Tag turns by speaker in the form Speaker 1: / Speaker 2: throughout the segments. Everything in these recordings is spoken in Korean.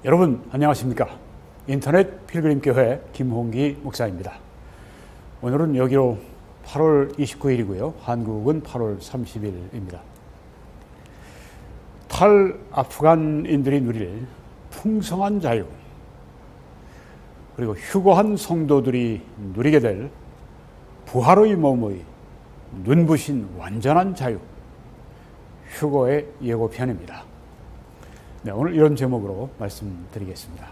Speaker 1: 여러분 안녕하십니까? 인터넷 필그림교회 김홍기 목사입니다. 오늘은 여기로 8월 29일이고요. 한국은 8월 30일입니다. 탈아프간인들이 누릴 풍성한 자유, 그리고 휴거한 성도들이 누리게 될 부활의 몸의 눈부신 완전한 자유, 휴거의 예고편입니다. 네, 오늘 이런 제목으로 말씀드리겠습니다.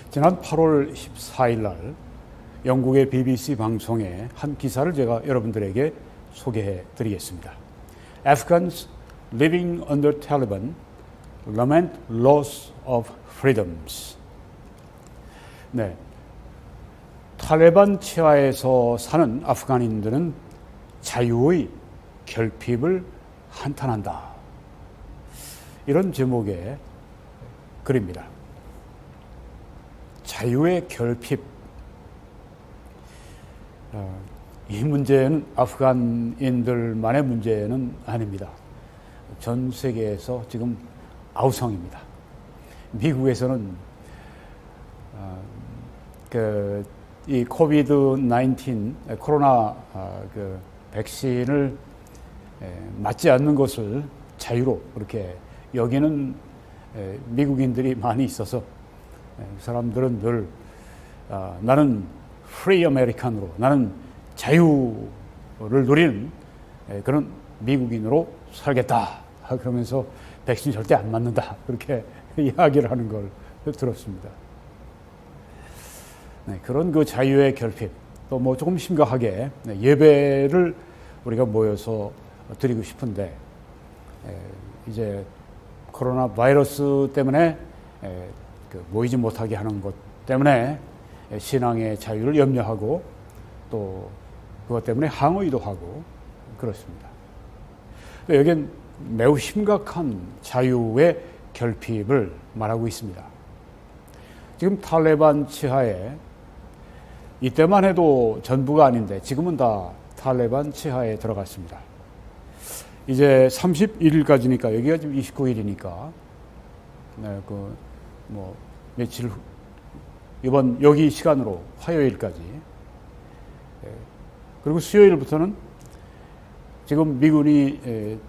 Speaker 1: 지난 8월 14일 날 영국의 BBC 방송에 한 기사를 제가 여러분들에게 소개해 드리겠습니다. Afghans living under Taliban lament loss of freedoms. 네, 탈레반 치하에서 사는 아프간인들은 자유의 결핍을 한탄한다. 이런 제목의 글입니다. 자유의 결핍. 이 문제는 아프간인들만의 문제는 아닙니다. 전 세계에서 지금 아우성입니다. 미국에서는 이 코비드-19 코로나 백신을 맞지 않는 것을 자유로 그렇게 여기는 미국인들이 많이 있어서 사람들은 늘 나는 프리 아메리칸으로, 나는 자유를 누리는 그런 미국인으로 살겠다 그러면서 백신 절대 안 맞는다 그렇게 이야기를 하는 걸 들었습니다. 네, 그런 그 자유의 결핍, 또 뭐 조금 심각하게 예배를 우리가 모여서 드리고 싶은데 이제 코로나 바이러스 때문에 모이지 못하게 하는 것 때문에 신앙의 자유를 염려하고 또 그것 때문에 항의도 하고 그렇습니다. 여기는 매우 심각한 자유의 결핍을 말하고 있습니다. 지금 탈레반 치하에, 이때만 해도 전부가 아닌데 지금은 다 탈레반 치하에 들어갔습니다. 이제 31일까지니까, 여기가 지금 29일이니까, 네, 며칠 후, 이번 여기 시간으로 화요일까지, 그리고 수요일부터는 지금 미군이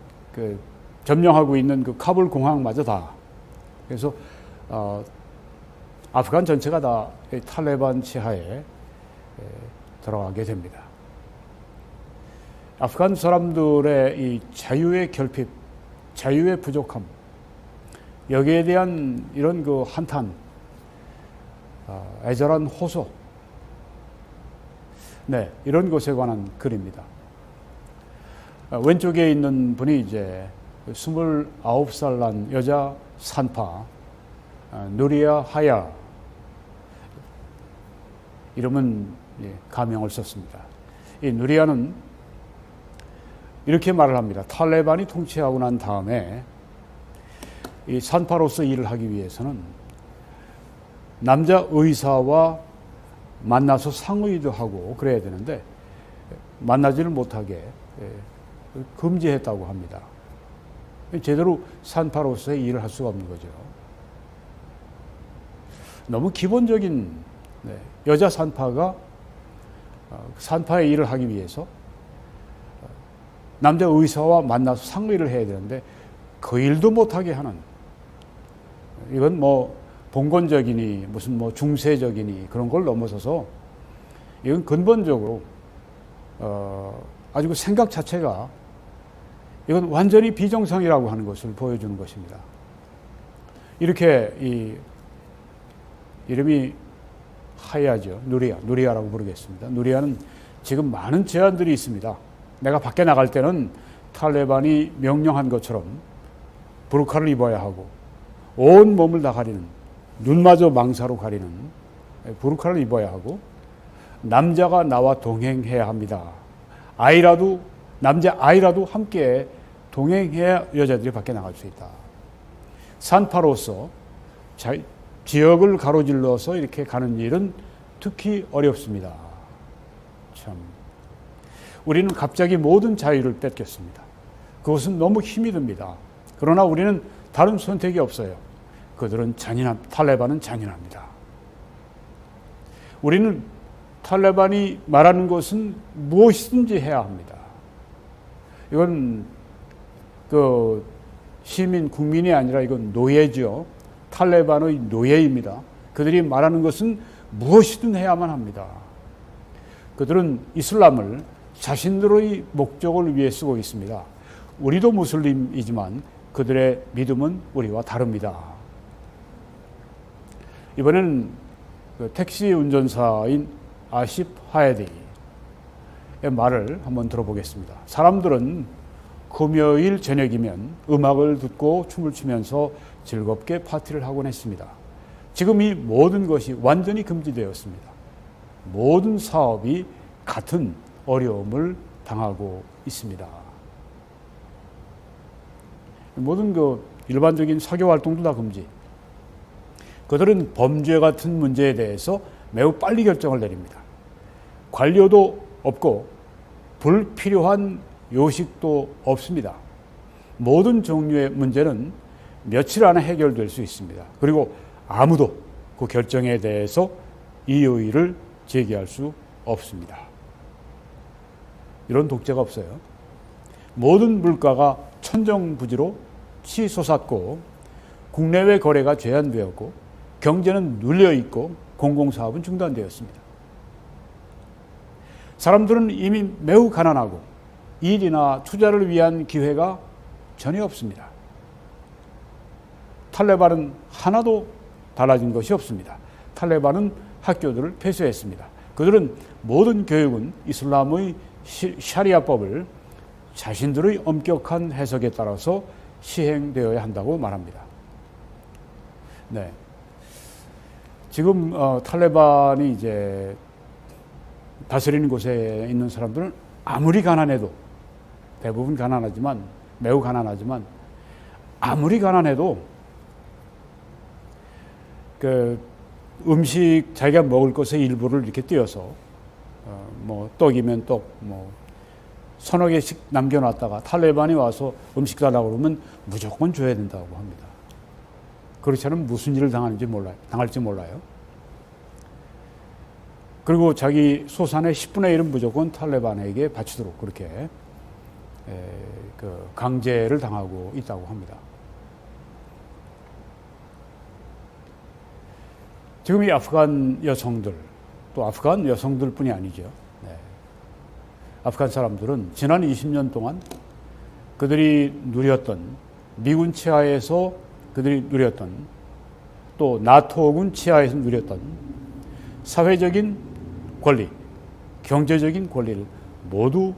Speaker 1: 점령하고 있는 그 카불 공항마저 다, 그래서 아프간 전체가 다 탈레반 치하에 들어가게 됩니다. 아프간 사람들의 이 자유의 결핍, 자유의 부족함, 여기에 대한 이런 그 한탄, 애절한 호소, 네, 이런 것에 관한 글입니다. 왼쪽에 있는 분이 이제 29살 난 여자 산파 누리아 하야, 이름은 가명을 썼습니다. 이 누리아는 이렇게 말을 합니다. 탈레반이 통치하고 난 다음에 이 산파로서 일을 하기 위해서는 남자 의사와 만나서 상의도 하고 그래야 되는데 만나지를 못하게 금지했다고 합니다. 제대로 산파로서의 일을 할 수가 없는 거죠. 너무 기본적인, 여자 산파가 산파의 일을 하기 위해서 남자 의사와 만나서 상의를 해야 되는데 그 일도 못하게 하는, 이건 뭐 봉건적이니 무슨 뭐 중세적이니 그런 걸 넘어서서 이건 근본적으로 아주 그 생각 자체가 이건 완전히 비정상이라고 하는 것을 보여주는 것입니다. 이렇게 이 이름이 하야죠. 누리아라고 부르겠습니다. 누리아는 지금 많은 제한들이 있습니다. 내가 밖에 나갈 때는 탈레반이 명령한 것처럼 부르카를 입어야 하고, 온 몸을 다 가리는, 눈마저 망사로 가리는 부르카를 입어야 하고, 남자가 나와 동행해야 합니다. 남자 아이라도 함께 동행해야 여자들이 밖에 나갈 수 있다. 산파로서 지역을 가로질러서 이렇게 가는 일은 특히 어렵습니다. 참, 우리는 갑자기 모든 자유를 뺏겼습니다. 그것은 너무 힘이 듭니다. 그러나 우리는 다른 선택이 없어요. 그들은 탈레반은 잔인합니다. 우리는 탈레반이 말하는 것은 무엇이든지 해야 합니다. 이건 시민, 국민이 아니라 이건 노예죠. 탈레반의 노예입니다. 그들이 말하는 것은 무엇이든 해야만 합니다. 그들은 이슬람을 자신들의 목적을 위해 쓰고 있습니다. 우리도 무슬림이지만 그들의 믿음은 우리와 다릅니다. 이번에는 택시 운전사인 아시프 하에디의 말을 한번 들어보겠습니다. 사람들은 금요일 저녁이면 음악을 듣고 춤을 추면서 즐겁게 파티를 하곤 했습니다. 지금 이 모든 것이 완전히 금지되었습니다. 모든 사업이 같은 어려움을 당하고 있습니다. 모든 일반적인 사교 활동도 다 금지. 그들은 범죄 같은 문제에 대해서 매우 빨리 결정을 내립니다. 관료도 없고 불필요한 요식도 없습니다. 모든 종류의 문제는 며칠 안에 해결될 수 있습니다. 그리고 아무도 그 결정에 대해서 이의를 제기할 수 없습니다. 이런 독재가 없어요. 모든 물가가 천정부지로 치솟았고 국내외 거래가 제한되었고 경제는 눌려있고 공공사업은 중단되었습니다. 사람들은 이미 매우 가난하고 일이나 투자를 위한 기회가 전혀 없습니다. 탈레반은 하나도 달라진 것이 없습니다. 탈레반은 학교들을 폐쇄했습니다. 그들은 모든 교육은 이슬람의 샤리아법을 자신들의 엄격한 해석에 따라서 시행되어야 한다고 말합니다. 네. 지금 탈레반이 이제 다스리는 곳에 있는 사람들은 아무리 가난해도, 대부분 가난하지만, 매우 가난하지만 아무리 가난해도 음식 자기가 먹을 것의 일부를 이렇게 띄어서 떡이면 떡, 서너 개씩 남겨놨다가 탈레반이 와서 음식 달라고 그러면 무조건 줘야 된다고 합니다. 그렇지 않으면 무슨 일을 당할지 몰라요. 그리고 자기 소산의 10분의 1은 무조건 탈레반에게 바치도록 그렇게 강제를 당하고 있다고 합니다. 지금 이 아프간 여성들, 또 아프간 여성들뿐이 아니죠. 네. 아프간 사람들은 지난 20년 동안 그들이 누렸던, 미군 치하에서 그들이 누렸던, 또 나토군 치하에서 누렸던 사회적인 권리, 경제적인 권리를 모두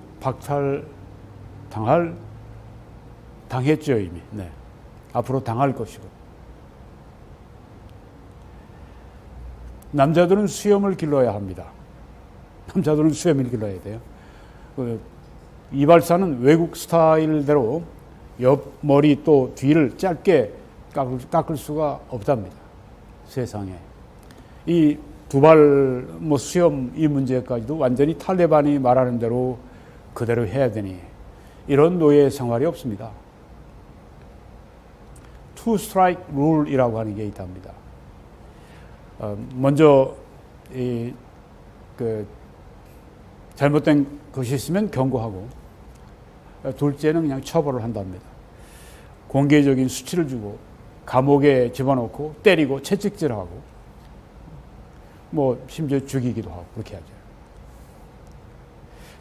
Speaker 1: 당했죠, 이미. 네. 앞으로 당할 것이고. 남자들은 수염을 길러야 합니다. 남자들은 수염을 길러야 돼요. 이발사는 외국 스타일대로 옆머리 또 뒤를 짧게 깎을 수가 없답니다. 세상에. 이 두발 수염 이 문제까지도 완전히 탈레반이 말하는 대로 그대로 해야 되니 이런 노예 생활이 없습니다. 투 스트라이크 룰이라고 하는 게 있답니다. 먼저 잘못된 것이 있으면 경고하고 둘째는 그냥 처벌을 한답니다. 공개적인 수치를 주고 감옥에 집어넣고 때리고 채찍질하고 심지어 죽이기도 하고 그렇게 하죠.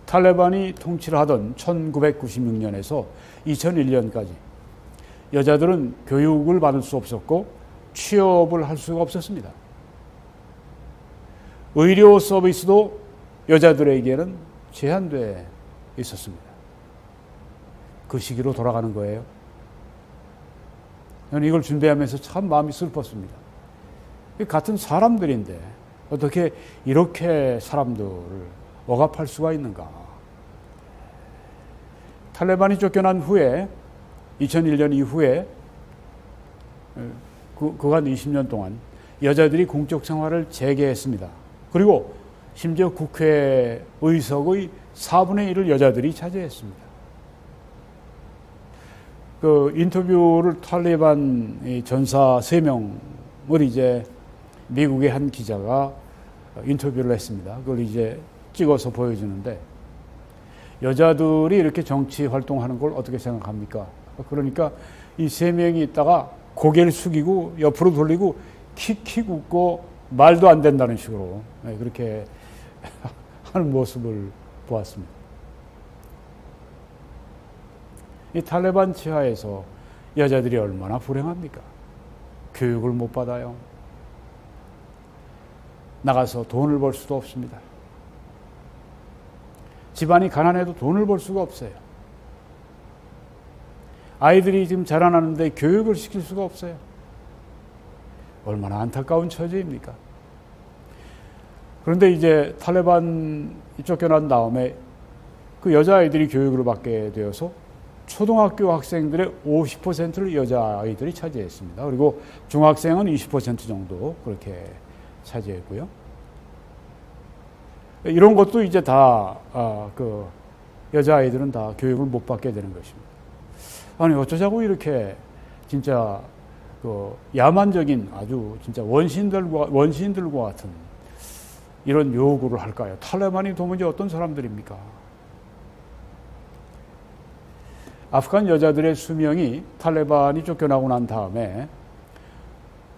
Speaker 1: 탈레반이 통치를 하던 1996년에서 2001년까지 여자들은 교육을 받을 수 없었고 취업을 할 수가 없었습니다. 의료 서비스도 여자들에게는 제한되어 있었습니다. 그 시기로 돌아가는 거예요. 저는 이걸 준비하면서 참 마음이 슬펐습니다. 같은 사람들인데 어떻게 이렇게 사람들을 억압할 수가 있는가. 탈레반이 쫓겨난 후에 2001년 이후에 그간 20년 동안 여자들이 공적 생활을 재개했습니다. 그리고 심지어 국회 의석의 4분의 1을 여자들이 차지했습니다. 그 인터뷰를 탈레반 전사 3명을 이제 미국의 한 기자가 인터뷰를 했습니다. 그걸 이제 찍어서 보여주는데, 여자들이 이렇게 정치 활동하는 걸 어떻게 생각합니까? 그러니까 이 3명이 있다가 고개를 숙이고 옆으로 돌리고 킥킥 웃고 말도 안 된다는 식으로 그렇게 하는 모습을 보았습니다. 이 탈레반 지하에서 여자들이 얼마나 불행합니까? 교육을 못 받아요. 나가서 돈을 벌 수도 없습니다. 집안이 가난해도 돈을 벌 수가 없어요. 아이들이 지금 자라나는데 교육을 시킬 수가 없어요. 얼마나 안타까운 처지입니까? 그런데 이제 탈레반이 쫓겨난 다음에 그 여자아이들이 교육을 받게 되어서 초등학교 학생들의 50%를 여자아이들이 차지했습니다. 그리고 중학생은 20% 정도 그렇게 차지했고요. 이런 것도 이제 다, 그, 여자아이들은 다 교육을 못 받게 되는 것입니다. 아니, 어쩌자고 이렇게 진짜 그 야만적인 아주 진짜 원시인들과 같은 이런 요구를 할까요? 탈레반이 도무지 어떤 사람들입니까? 아프간 여자들의 수명이 탈레반이 쫓겨나고 난 다음에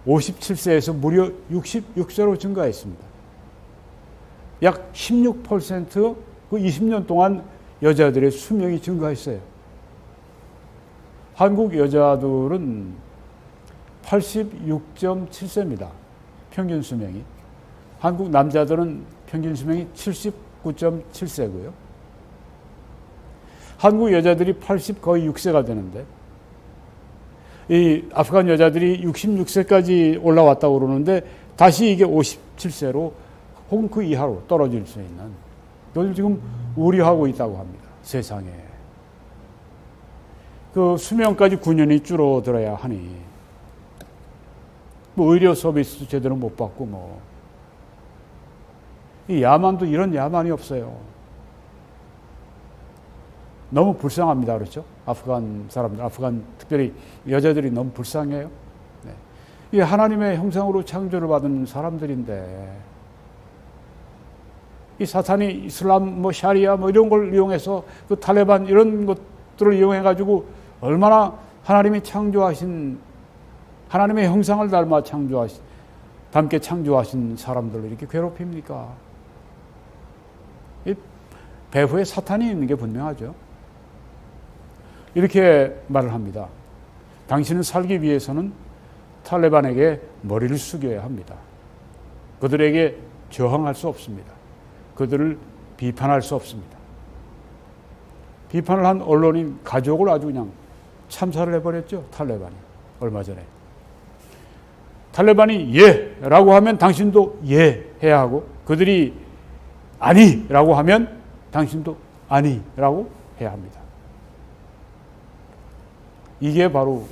Speaker 1: 57세에서 무려 66세로 증가했습니다. 약 16% 그 20년 동안 여자들의 수명이 증가했어요. 한국 여자들은 86.7세입니다. 평균 수명이. 한국 남자들은 평균 수명이 79.7세고요. 한국 여자들이 80 거의 6세가 되는데 이 아프간 여자들이 66세까지 올라왔다고 그러는데 다시 이게 57세로 혹은 그 이하로 떨어질 수 있는, 이걸 지금 우려하고 있다고 합니다. 세상에. 그 수명까지 9년이 줄어들어야 하니 뭐 의료 서비스도 제대로 못 받고 뭐 이 야만도 이런 야만이 없어요. 너무 불쌍합니다. 그렇죠? 아프간 사람들, 아프간 특별히 여자들이 너무 불쌍해요. 네. 이 하나님의 형상으로 창조를 받은 사람들인데 이 사탄이 이슬람, 뭐 샤리아, 뭐 이런 걸 이용해서 그 탈레반 이런 것들을 이용해 가지고 얼마나 하나님이 창조하신 하나님의 형상을 담게 창조하신 사람들을 이렇게 괴롭힙니까? 이 배후에 사탄이 있는 게 분명하죠. 이렇게 말을 합니다. 당신은 살기 위해서는 탈레반에게 머리를 숙여야 합니다. 그들에게 저항할 수 없습니다. 그들을 비판할 수 없습니다. 비판을 한 언론인 가족을 아주 그냥 참사를 해버렸죠. 탈레반이 얼마 전에. 탈레반이 예라고 하면 당신도 예 해야 하고, 그들이 아니라고 하면 당신도 아니라고 해야 합니다. 이게 바로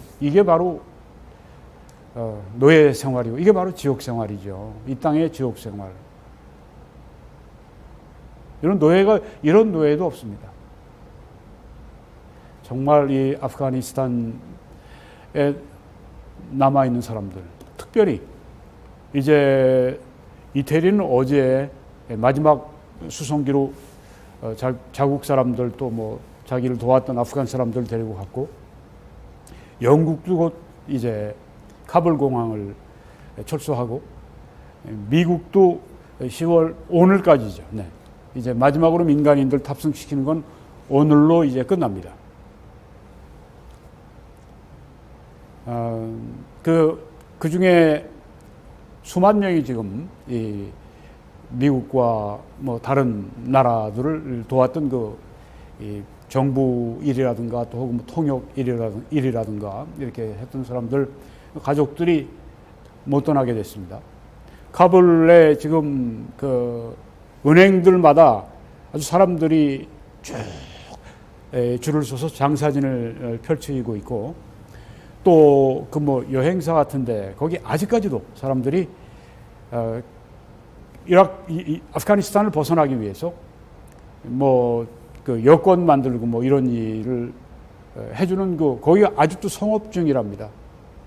Speaker 1: 노예 생활이고, 이게 바로 지옥 생활이죠. 이 땅의 지옥 생활. 이런 노예도 없습니다. 정말 이 아프가니스탄에 남아있는 사람들, 특별히 이제 이태리는 어제 마지막 수송기로 자국 사람들 또 뭐 자기를 도왔던 아프간 사람들 데리고 갔고, 영국도 곧 이제 카불 공항을 철수하고, 미국도 10월 오늘까지죠. 네. 이제 마지막으로 민간인들 탑승시키는 건 오늘로 이제 끝납니다. 그 중에 수만 명이 지금 이 미국과 뭐 다른 나라들을 도왔던 이 정부 일이라든가 또 혹은 뭐 통역 일이라든가 이렇게 했던 사람들 가족들이 못 떠나게 됐습니다. 카불에 지금 그 은행들마다 아주 사람들이 쭉 줄을 서서 장사진을 펼치고 있고, 또 그 뭐 여행사 같은데 거기 아직까지도 사람들이 아프가니스탄을 벗어나기 위해서 뭐 그 여권 만들고 뭐 이런 일을 해주는 거기가 아직도 성업 중이랍니다.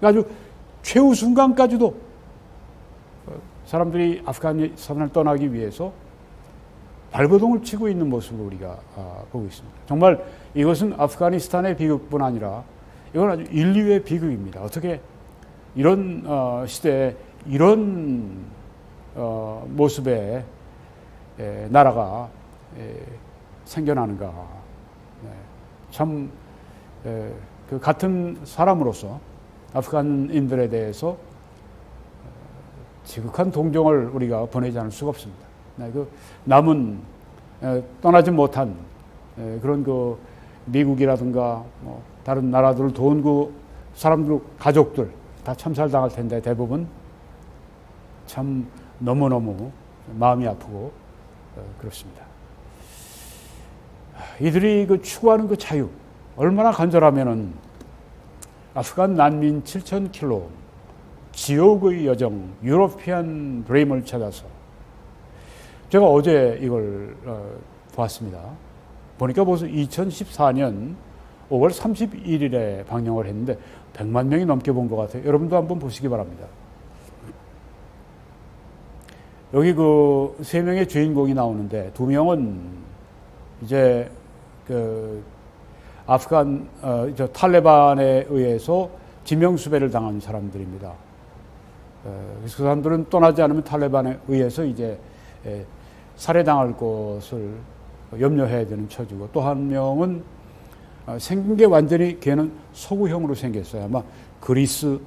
Speaker 1: 아주 최후 순간까지도 사람들이 아프가니스탄을 떠나기 위해서 발버둥을 치고 있는 모습을 우리가 보고 있습니다. 정말 이것은 아프가니스탄의 비극뿐 아니라 이건 아주 인류의 비극입니다. 어떻게 이런 시대에 이런 모습의 나라가 생겨나는가. 참 그 같은 사람으로서 아프간인들에 대해서 지극한 동정을 우리가 보내지 않을 수가 없습니다. 그 남은 떠나지 못한 그런 그 미국이라든가 뭐 다른 나라들을 도운 그 사람들 가족들 다 참살당할 텐데 대부분 참 너무너무 마음이 아프고 그렇습니다. 이들이 그 추구하는 그 자유 얼마나 간절하면은 아프간 난민 7,000km 지옥의 여정 유로피안 드림을 찾아서 제가 어제 이걸 보았습니다. 보니까 벌써 2014년 5월 31일에 방영을 했는데 100만 명이 넘게 본 것 같아요. 여러분도 한번 보시기 바랍니다. 여기 그 3명의 주인공이 나오는데 2명은 이제 그 아프간 탈레반에 의해서 지명수배를 당한 사람들입니다. 그래서 그 사람들은 떠나지 않으면 탈레반에 의해서 이제 살해당할 것을 염려해야 되는 처지고, 또 한 명은 생긴 게 완전히 걔는 서구형으로 생겼어요. 아마 그리스,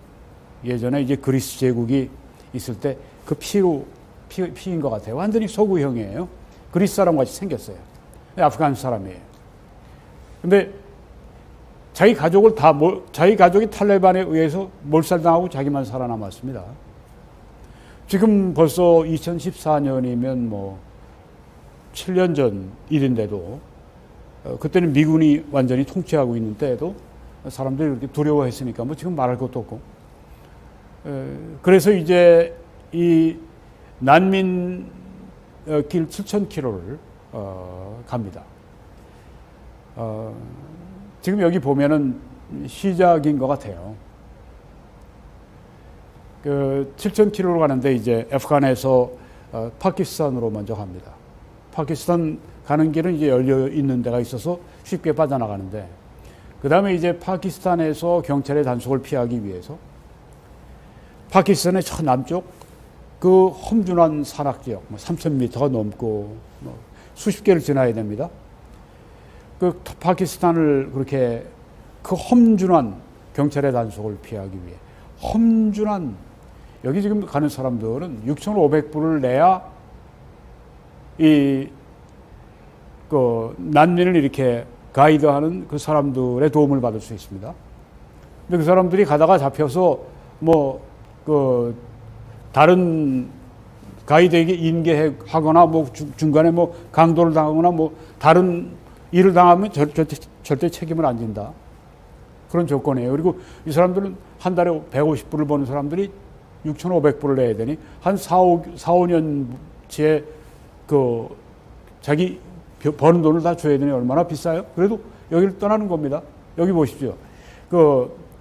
Speaker 1: 예전에 이제 그리스 제국이 있을 때 그 피인 것 같아요. 완전히 서구형이에요. 그리스 사람 같이 생겼어요. 아프간 사람이에요. 근데 자기 가족이 탈레반에 의해서 몰살당하고 자기만 살아남았습니다. 지금 벌써 2014년이면 뭐 7년 전 일인데도 그때는 미군이 완전히 통치하고 있는 때에도 사람들이 그렇게 두려워했으니까 뭐 지금 말할 것도 없고, 그래서 이제 이 난민 길 7,000km를 갑니다. 지금 여기 보면은 시작인 것 같아요. 그 7,000km로 가는데 이제 아프간에서 파키스탄으로 먼저 갑니다. 파키스탄 가는 길은 이제 열려 있는 데가 있어서 쉽게 빠져나가는데, 그 다음에 이제 파키스탄에서 경찰의 단속을 피하기 위해서 파키스탄의 저 남쪽 그 험준한 산악 지역, 3,000m가 넘고 수십 개를 지나야 됩니다. 그 파키스탄을 그렇게 그 험준한 경찰의 단속을 피하기 위해 험준한, 여기 지금 가는 사람들은 6,500불을 내야 그 난민을 이렇게 가이드하는 그 사람들의 도움을 받을 수 있습니다. 근데 그 사람들이 가다가 잡혀서 다른 가이드에게 인계하거나 중간에 강도를 당하거나 다른 일을 당하면 절대 책임을 안 진다. 그런 조건이에요. 그리고 이 사람들은 한 달에 150불을 버는 사람들이 6,500불을 내야 되니 한 4-5년치의 자기 버는 돈을 다 줘야 되니 얼마나 비싸요? 그래도 여기를 떠나는 겁니다. 여기 보십시오.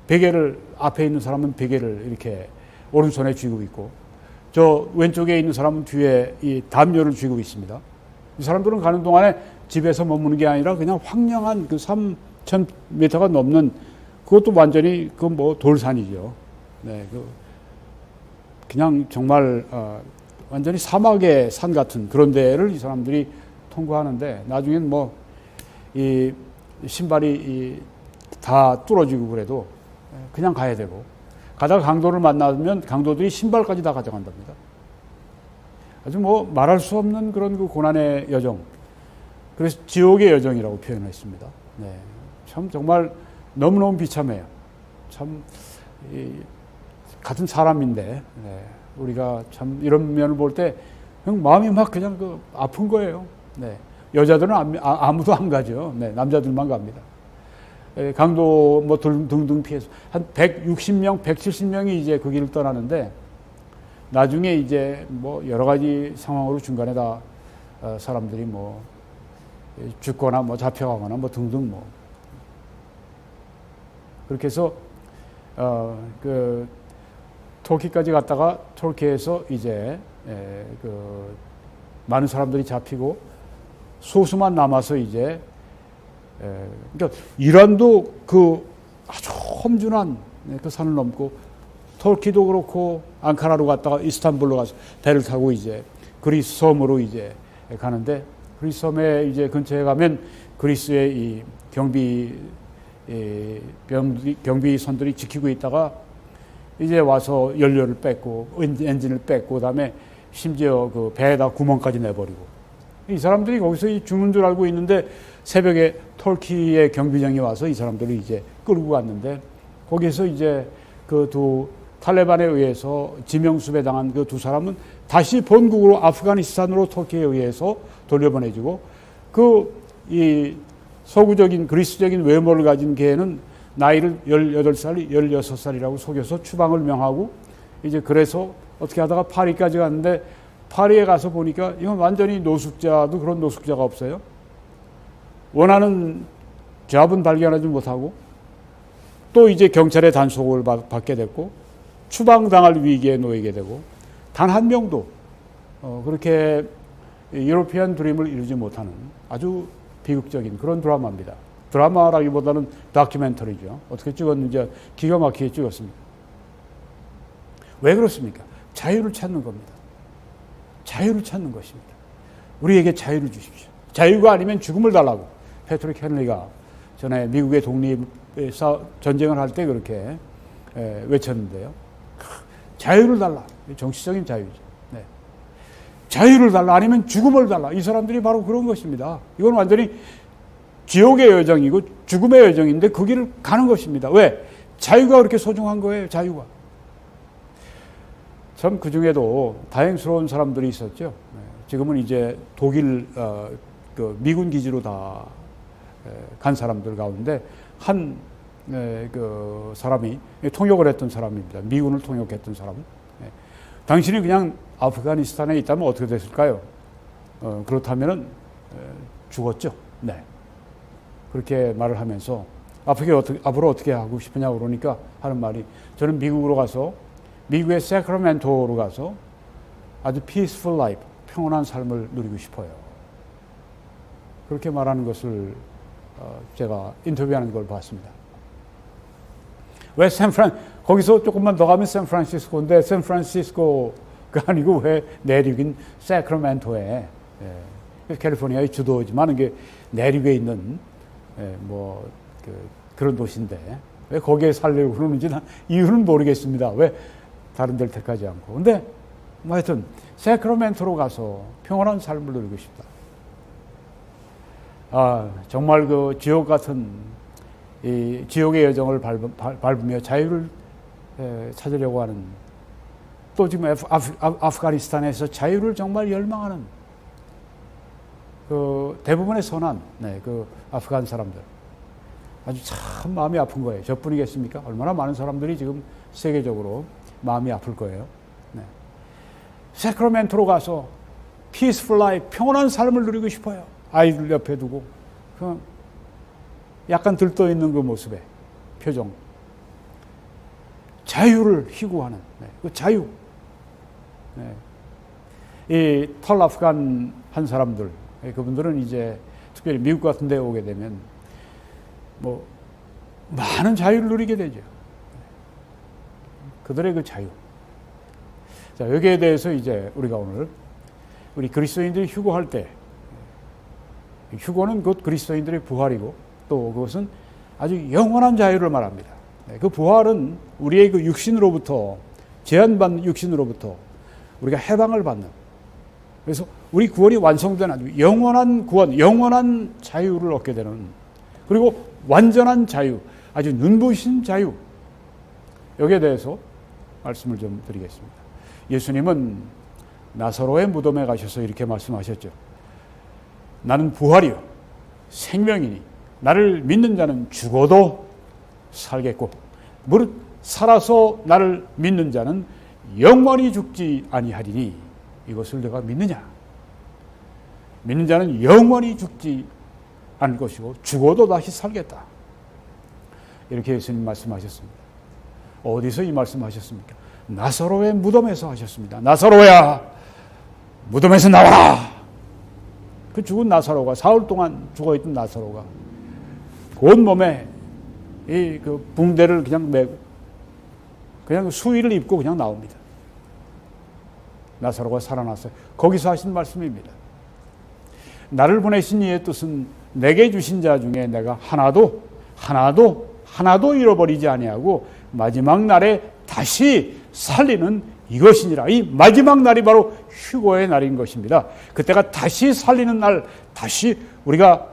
Speaker 1: 베개를, 앞에 있는 사람은 베개를 이렇게 오른손에 쥐고 있고, 저 왼쪽에 있는 사람은 뒤에 이 담요를 쥐고 있습니다. 이 사람들은 가는 동안에 집에서 머무는 게 아니라 그냥 황량한 3,000m가 넘는, 그것도 완전히 돌산이죠. 네, 그냥 정말 완전히 사막의 산 같은 그런 데를 이 사람들이 통과하는데, 나중엔 이 신발이 다 뚫어지고 그래도 그냥 가야 되고, 가다가 강도를 만나면 강도들이 신발까지 다 가져간답니다. 아주 말할 수 없는 그런 그 고난의 여정, 그래서 지옥의 여정이라고 표현했습니다. 네, 참 정말 너무너무 비참해요. 참 같은 사람인데, 네, 우리가 참 이런 면을 볼 때 마음이 막 그냥 아픈 거예요. 네, 여자들은 아무도 안 가죠. 네, 남자들만 갑니다. 강도 등등 피해서 한 160명, 170명이 이제 그 길을 떠나는데, 나중에 이제 여러 가지 상황으로 중간에 다 사람들이 죽거나 잡혀가거나 등등 그렇게 해서 그 터키까지 갔다가 터키에서 이제 그 많은 사람들이 잡히고 소수만 남아서 이제 그러니까 이란도 그 아주 험준한 그 산을 넘고 터키도 그렇고 앙카라로 갔다가 이스탄불로 가서 배를 타고 이제 그리스 섬으로 이제 가는데 그리스 섬에 이제 근처에 가면 그리스의 이 경비선들이 지키고 있다가 이제 와서 연료를 뺏고 엔진을 뺏고 그다음에 심지어 그 배에다 구멍까지 내버리고 이 사람들이 거기서 죽는 줄 알고 있는데 새벽에 터키의 경비정이 와서 이 사람들을 이제 끌고 갔는데 거기서 이제 그 두 탈레반에 의해서 지명수배 당한 그 두 사람은 다시 본국으로 아프가니스탄으로 터키에 의해서 돌려보내지고 그 이 서구적인 그리스적인 외모를 가진 개는 나이를 18살, 16살이라고 속여서 추방을 명하고 이제 그래서 어떻게 하다가 파리까지 갔는데 파리에 가서 보니까 이건 완전히 노숙자도 그런 노숙자가 없어요. 원하는 잡은 발견하지 못하고 또 이제 경찰의 단속을 받게 됐고 추방당할 위기에 놓이게 되고 단 한 명도 그렇게 유로피안 드림을 이루지 못하는 아주 비극적인 그런 드라마입니다. 드라마라기보다는 다큐멘터리죠. 어떻게 찍었는지 기가 막히게 찍었습니다. 왜 그렇습니까? 자유를 찾는 겁니다. 자유를 찾는 것입니다. 우리에게 자유를 주십시오. 자유가 아니면 죽음을 달라고 패트릭 헨리가 전에 미국의 독립 전쟁을 할 때 그렇게 외쳤는데요. 자유를 달라. 정치적인 자유죠. 네. 자유를 달라 아니면 죽음을 달라. 이 사람들이 바로 그런 것입니다. 이건 완전히 지옥의 여정이고 죽음의 여정인데 그 길을 가는 것입니다. 왜? 자유가 그렇게 소중한 거예요. 자유가. 참 그중에도 다행스러운 사람들이 있었죠. 지금은 이제 독일 그 미군 기지로 다 간 사람들 가운데 한 그 사람이 통역을 했던 사람입니다. 미군을 통역했던 사람. 당신이 그냥 아프가니스탄에 있다면 어떻게 됐을까요? 그렇다면은 죽었죠. 네. 그렇게 말을 하면서 앞으로 어떻게 하고 싶으냐고 그러니까 하는 말이 저는 미국으로 가서 미국의 세크라멘토로 가서 아주 peaceful life, 평온한 삶을 누리고 싶어요. 그렇게 말하는 것을 제가 인터뷰하는 걸 봤습니다. 왜 거기서 조금만 더 가면 샌프란시스코인데 샌프란시스코가 아니고 왜 내륙인 세크라멘토에 캘리포니아의 주도지만 이게 내륙에 있는 그런 도시인데 왜 거기에 살려고 그러는지 이유는 모르겠습니다. 왜 다른 데를 택하지 않고. 근데 하여튼 세크라멘토로 가서 평온한 삶을 누리고 싶다. 정말 그 지옥 같은 이 지옥의 여정을 밟으며 자유를 찾으려고 하는 또 지금 아프가니스탄에서 자유를 정말 열망하는 그 대부분의 선한 그 아프간 사람들 아주 참 마음이 아픈 거예요. 저뿐이겠습니까? 얼마나 많은 사람들이 지금 세계적으로 마음이 아플 거예요. 네. 세크라멘토로 가서 peaceful life, 평온한 삶을 누리고 싶어요. 아이들 옆에 두고 약간 들떠있는 그 모습에 표정. 자유를 희구하는 그 자유. 이 탈아프간 한 사람들, 그분들은 이제 특별히 미국 같은 데 오게 되면 많은 자유를 누리게 되죠. 그들의 그 자유. 자, 여기에 대해서 이제 우리가 오늘 우리 그리스도인들이 휴거할 때 휴거는 곧 그리스도인들의 부활이고 또 그것은 아주 영원한 자유를 말합니다. 그 부활은 우리의 그 육신으로부터 제한받는 육신으로부터 우리가 해방을 받는 그래서 우리 구원이 완성된 아주 영원한 구원, 영원한 자유를 얻게 되는 그리고 완전한 자유, 아주 눈부신 자유 여기에 대해서 말씀을 좀 드리겠습니다. 예수님은 나사로의 무덤에 가셔서 이렇게 말씀하셨죠. 나는 부활이요 생명이니 나를 믿는 자는 죽어도 살겠고 무릇 살아서 나를 믿는 자는 영원히 죽지 아니하리니 이것을 내가 믿느냐. 믿는 자는 영원히 죽지 않을 것이고 죽어도 다시 살겠다. 이렇게 예수님 말씀하셨습니다. 어디서 이 말씀하셨습니까? 나사로의 무덤에서 하셨습니다. 나사로야, 무덤에서 나와라. 그 죽은 나사로가, 사흘 동안 죽어있던 나사로가 온몸에 그 붕대를 그냥 메고 그냥 수의를 입고 그냥 나옵니다. 나사로가 살아났어요. 거기서 하신 말씀입니다. 나를 보내신 이의 뜻은 내게 주신 자 중에 내가 하나도 잃어버리지 아니하고 마지막 날에 다시 살리는 이것이니라. 이 마지막 날이 바로 휴거의 날인 것입니다. 그때가 다시 살리는 날, 다시 우리가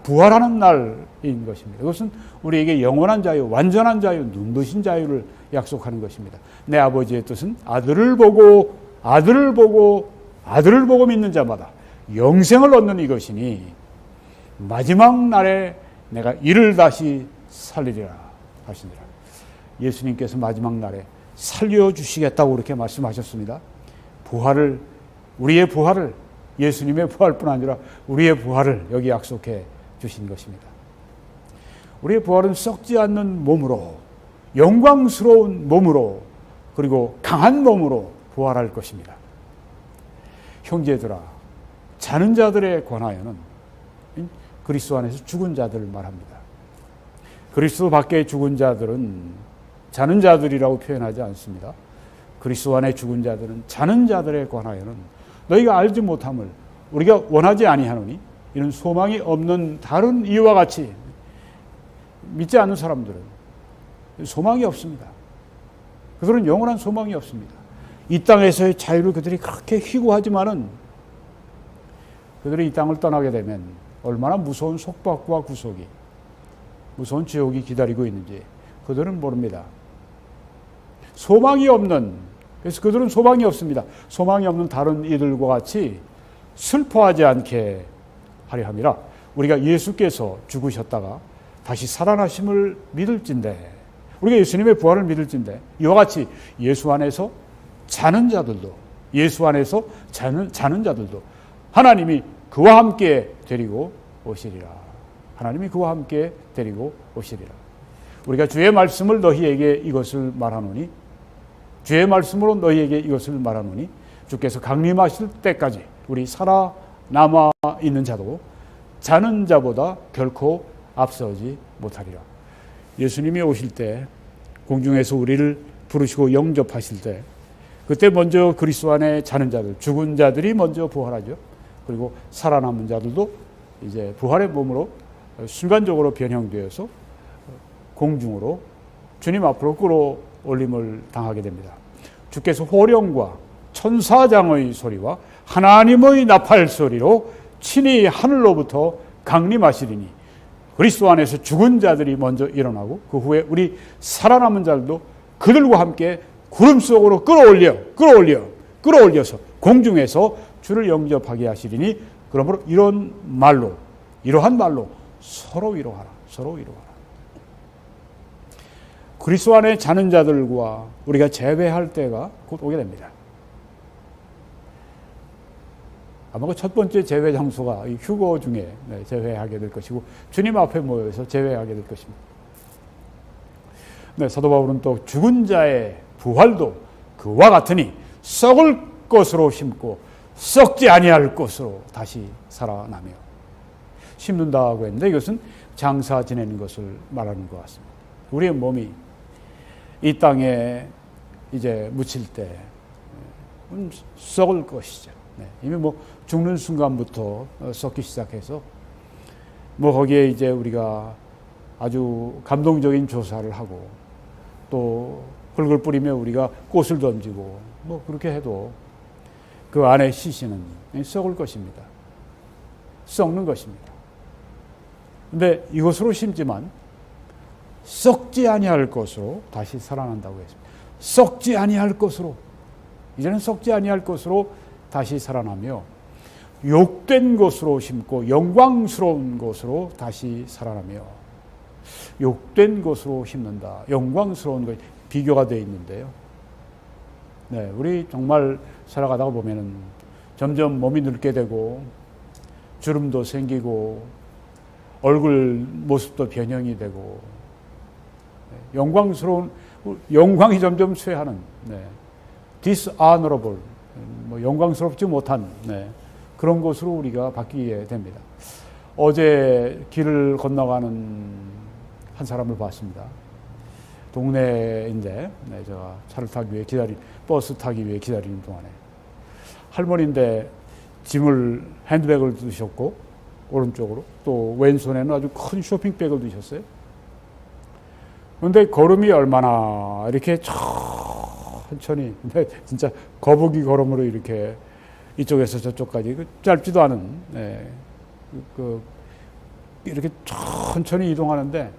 Speaker 1: 부활하는 날인 것입니다. 이것은 우리에게 영원한 자유, 완전한 자유, 눈부신 자유를 약속하는 것입니다. 내 아버지의 뜻은 아들을 보고 믿는 자마다 영생을 얻는 이것이니 마지막 날에 내가 이를 다시 살리리라 하시니라. 예수님께서 마지막 날에 살려주시겠다고 그렇게 말씀하셨습니다. 우리의 부활을, 예수님의 부활뿐 아니라 우리의 부활을 여기 약속해 주신 것입니다. 우리의 부활은 썩지 않는 몸으로, 영광스러운 몸으로, 그리고 강한 몸으로 부활할 것입니다. 형제들아, 자는 자들에 관하여는 그리스도 안에서 죽은 자들을 말합니다. 그리스도 밖에 죽은 자들은 자는 자들이라고 표현하지 않습니다. 그리스도 안에 죽은 자들은 자는 자들에 관하여는 너희가 알지 못함을 우리가 원하지 아니하노니 이런 소망이 없는 다른 이와 같이 믿지 않는 사람들은 소망이 없습니다. 그들은 영원한 소망이 없습니다. 이 땅에서의 자유를 그들이 그렇게 희구하지만은 그들이 이 땅을 떠나게 되면 얼마나 무서운 속박과 구속이, 무서운 지옥이 기다리고 있는지 그들은 모릅니다. 그래서 그들은 소망이 없습니다. 소망이 없는 다른 이들과 같이 슬퍼하지 않게 하려 함이라. 우리가 예수께서 죽으셨다가 다시 살아나심을 믿을진대, 우리가 예수님의 부활을 믿을진대, 이와 같이 예수 안에서 자는 자들도 하나님이 그와 함께 데리고 오시리라. 하나님이 그와 함께 데리고 오시리라. 우리가 주의 말씀을 너희에게 이것을 말하노니, 주의 말씀으로 너희에게 이것을 말하노니 주께서 강림하실 때까지 우리 살아남아 있는 자도 자는 자보다 결코 앞서지 못하리라. 예수님이 오실 때, 공중에서 우리를 부르시고 영접하실 때, 그때 먼저 그리스도 안에 자는 자들, 죽은 자들이 먼저 부활하죠. 그리고 살아남은 자들도 이제 부활의 몸으로 순간적으로 변형되어서 공중으로 주님 앞으로 끌어올림을 당하게 됩니다. 주께서 호령과 천사장의 소리와 하나님의 나팔 소리로 친히 하늘로부터 강림하시리니 그리스도 안에서 죽은 자들이 먼저 일어나고 그 후에 우리 살아남은 자들도 그들과 함께 구름 속으로 끌어올려서 공중에서 주를 영접하게 하시리니 그러므로 이러한 말로 서로 위로하라. 그리스도 안에 자는 자들과 우리가 재회할 때가 곧 오게 됩니다. 아마 그 첫 번째 재회 장소가 이 휴거 중에 재회하게 될 것이고 주님 앞에 모여서 재회하게 될 것입니다. 사도 바울은 또 죽은 자의 부활도 그와 같으니 썩을 것으로 심고 썩지 아니할 것으로 다시 살아나며, 심는다고 했는데 이것은 장사 지내는 것을 말하는 것 같습니다. 우리의 몸이 이 땅에 이제 묻힐 때 썩을 것이죠. 이미 죽는 순간부터 썩기 시작해서 거기에 이제 우리가 아주 감동적인 조사를 하고 또 흙을 뿌리며 우리가 꽃을 던지고 그렇게 해도 그 안에 시신은 썩을 것입니다. 썩는 것입니다. 근데 이것으로 심지만 썩지 아니할 것으로 다시 살아난다고 했습니다. 썩지 아니할 것으로, 이제는 썩지 아니할 것으로 다시 살아나며 욕된 것으로 심고 영광스러운 것으로 다시 살아나며, 욕된 것으로 심는다, 영광스러운 것, 비교가 되어 있는데요. 우리 정말 살아가다가 보면은 점점 몸이 늙게 되고 주름도 생기고 얼굴 모습도 변형이 되고 영광이 점점 쇠하는, dishonorable, 영광스럽지 못한, 그런 것으로 우리가 바뀌게 됩니다. 어제 길을 건너가는 한 사람을 봤습니다. 동네인데, 제가 차를 타기 위해 버스 타기 위해 기다리는 동안에 할머니인데 짐을 핸드백을 드셨고 오른쪽으로 또 왼손에는 아주 큰 쇼핑백을 드셨어요. 그런데 걸음이 얼마나 이렇게 천천히, 근데 진짜 거북이 걸음으로 이렇게 이쪽에서 저쪽까지 짧지도 않은, 이렇게 천천히 이동하는데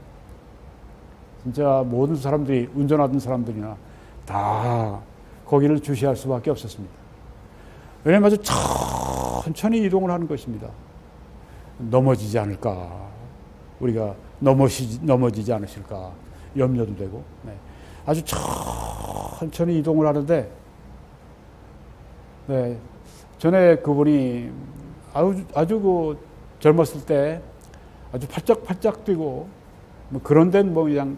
Speaker 1: 진짜 모든 사람들이, 운전하던 사람들이나 다 거기를 주시할 수밖에 없었습니다. 왜냐하면 아주 천천히 이동을 하는 것입니다. 넘어지지 않을까, 우리가 넘어지지 않으실까 염려도 되고, 아주 천천히 이동을 하는데, 전에 그분이 아주 그 젊었을 때 아주 팔짝팔짝 뛰고, 그런 데는 그냥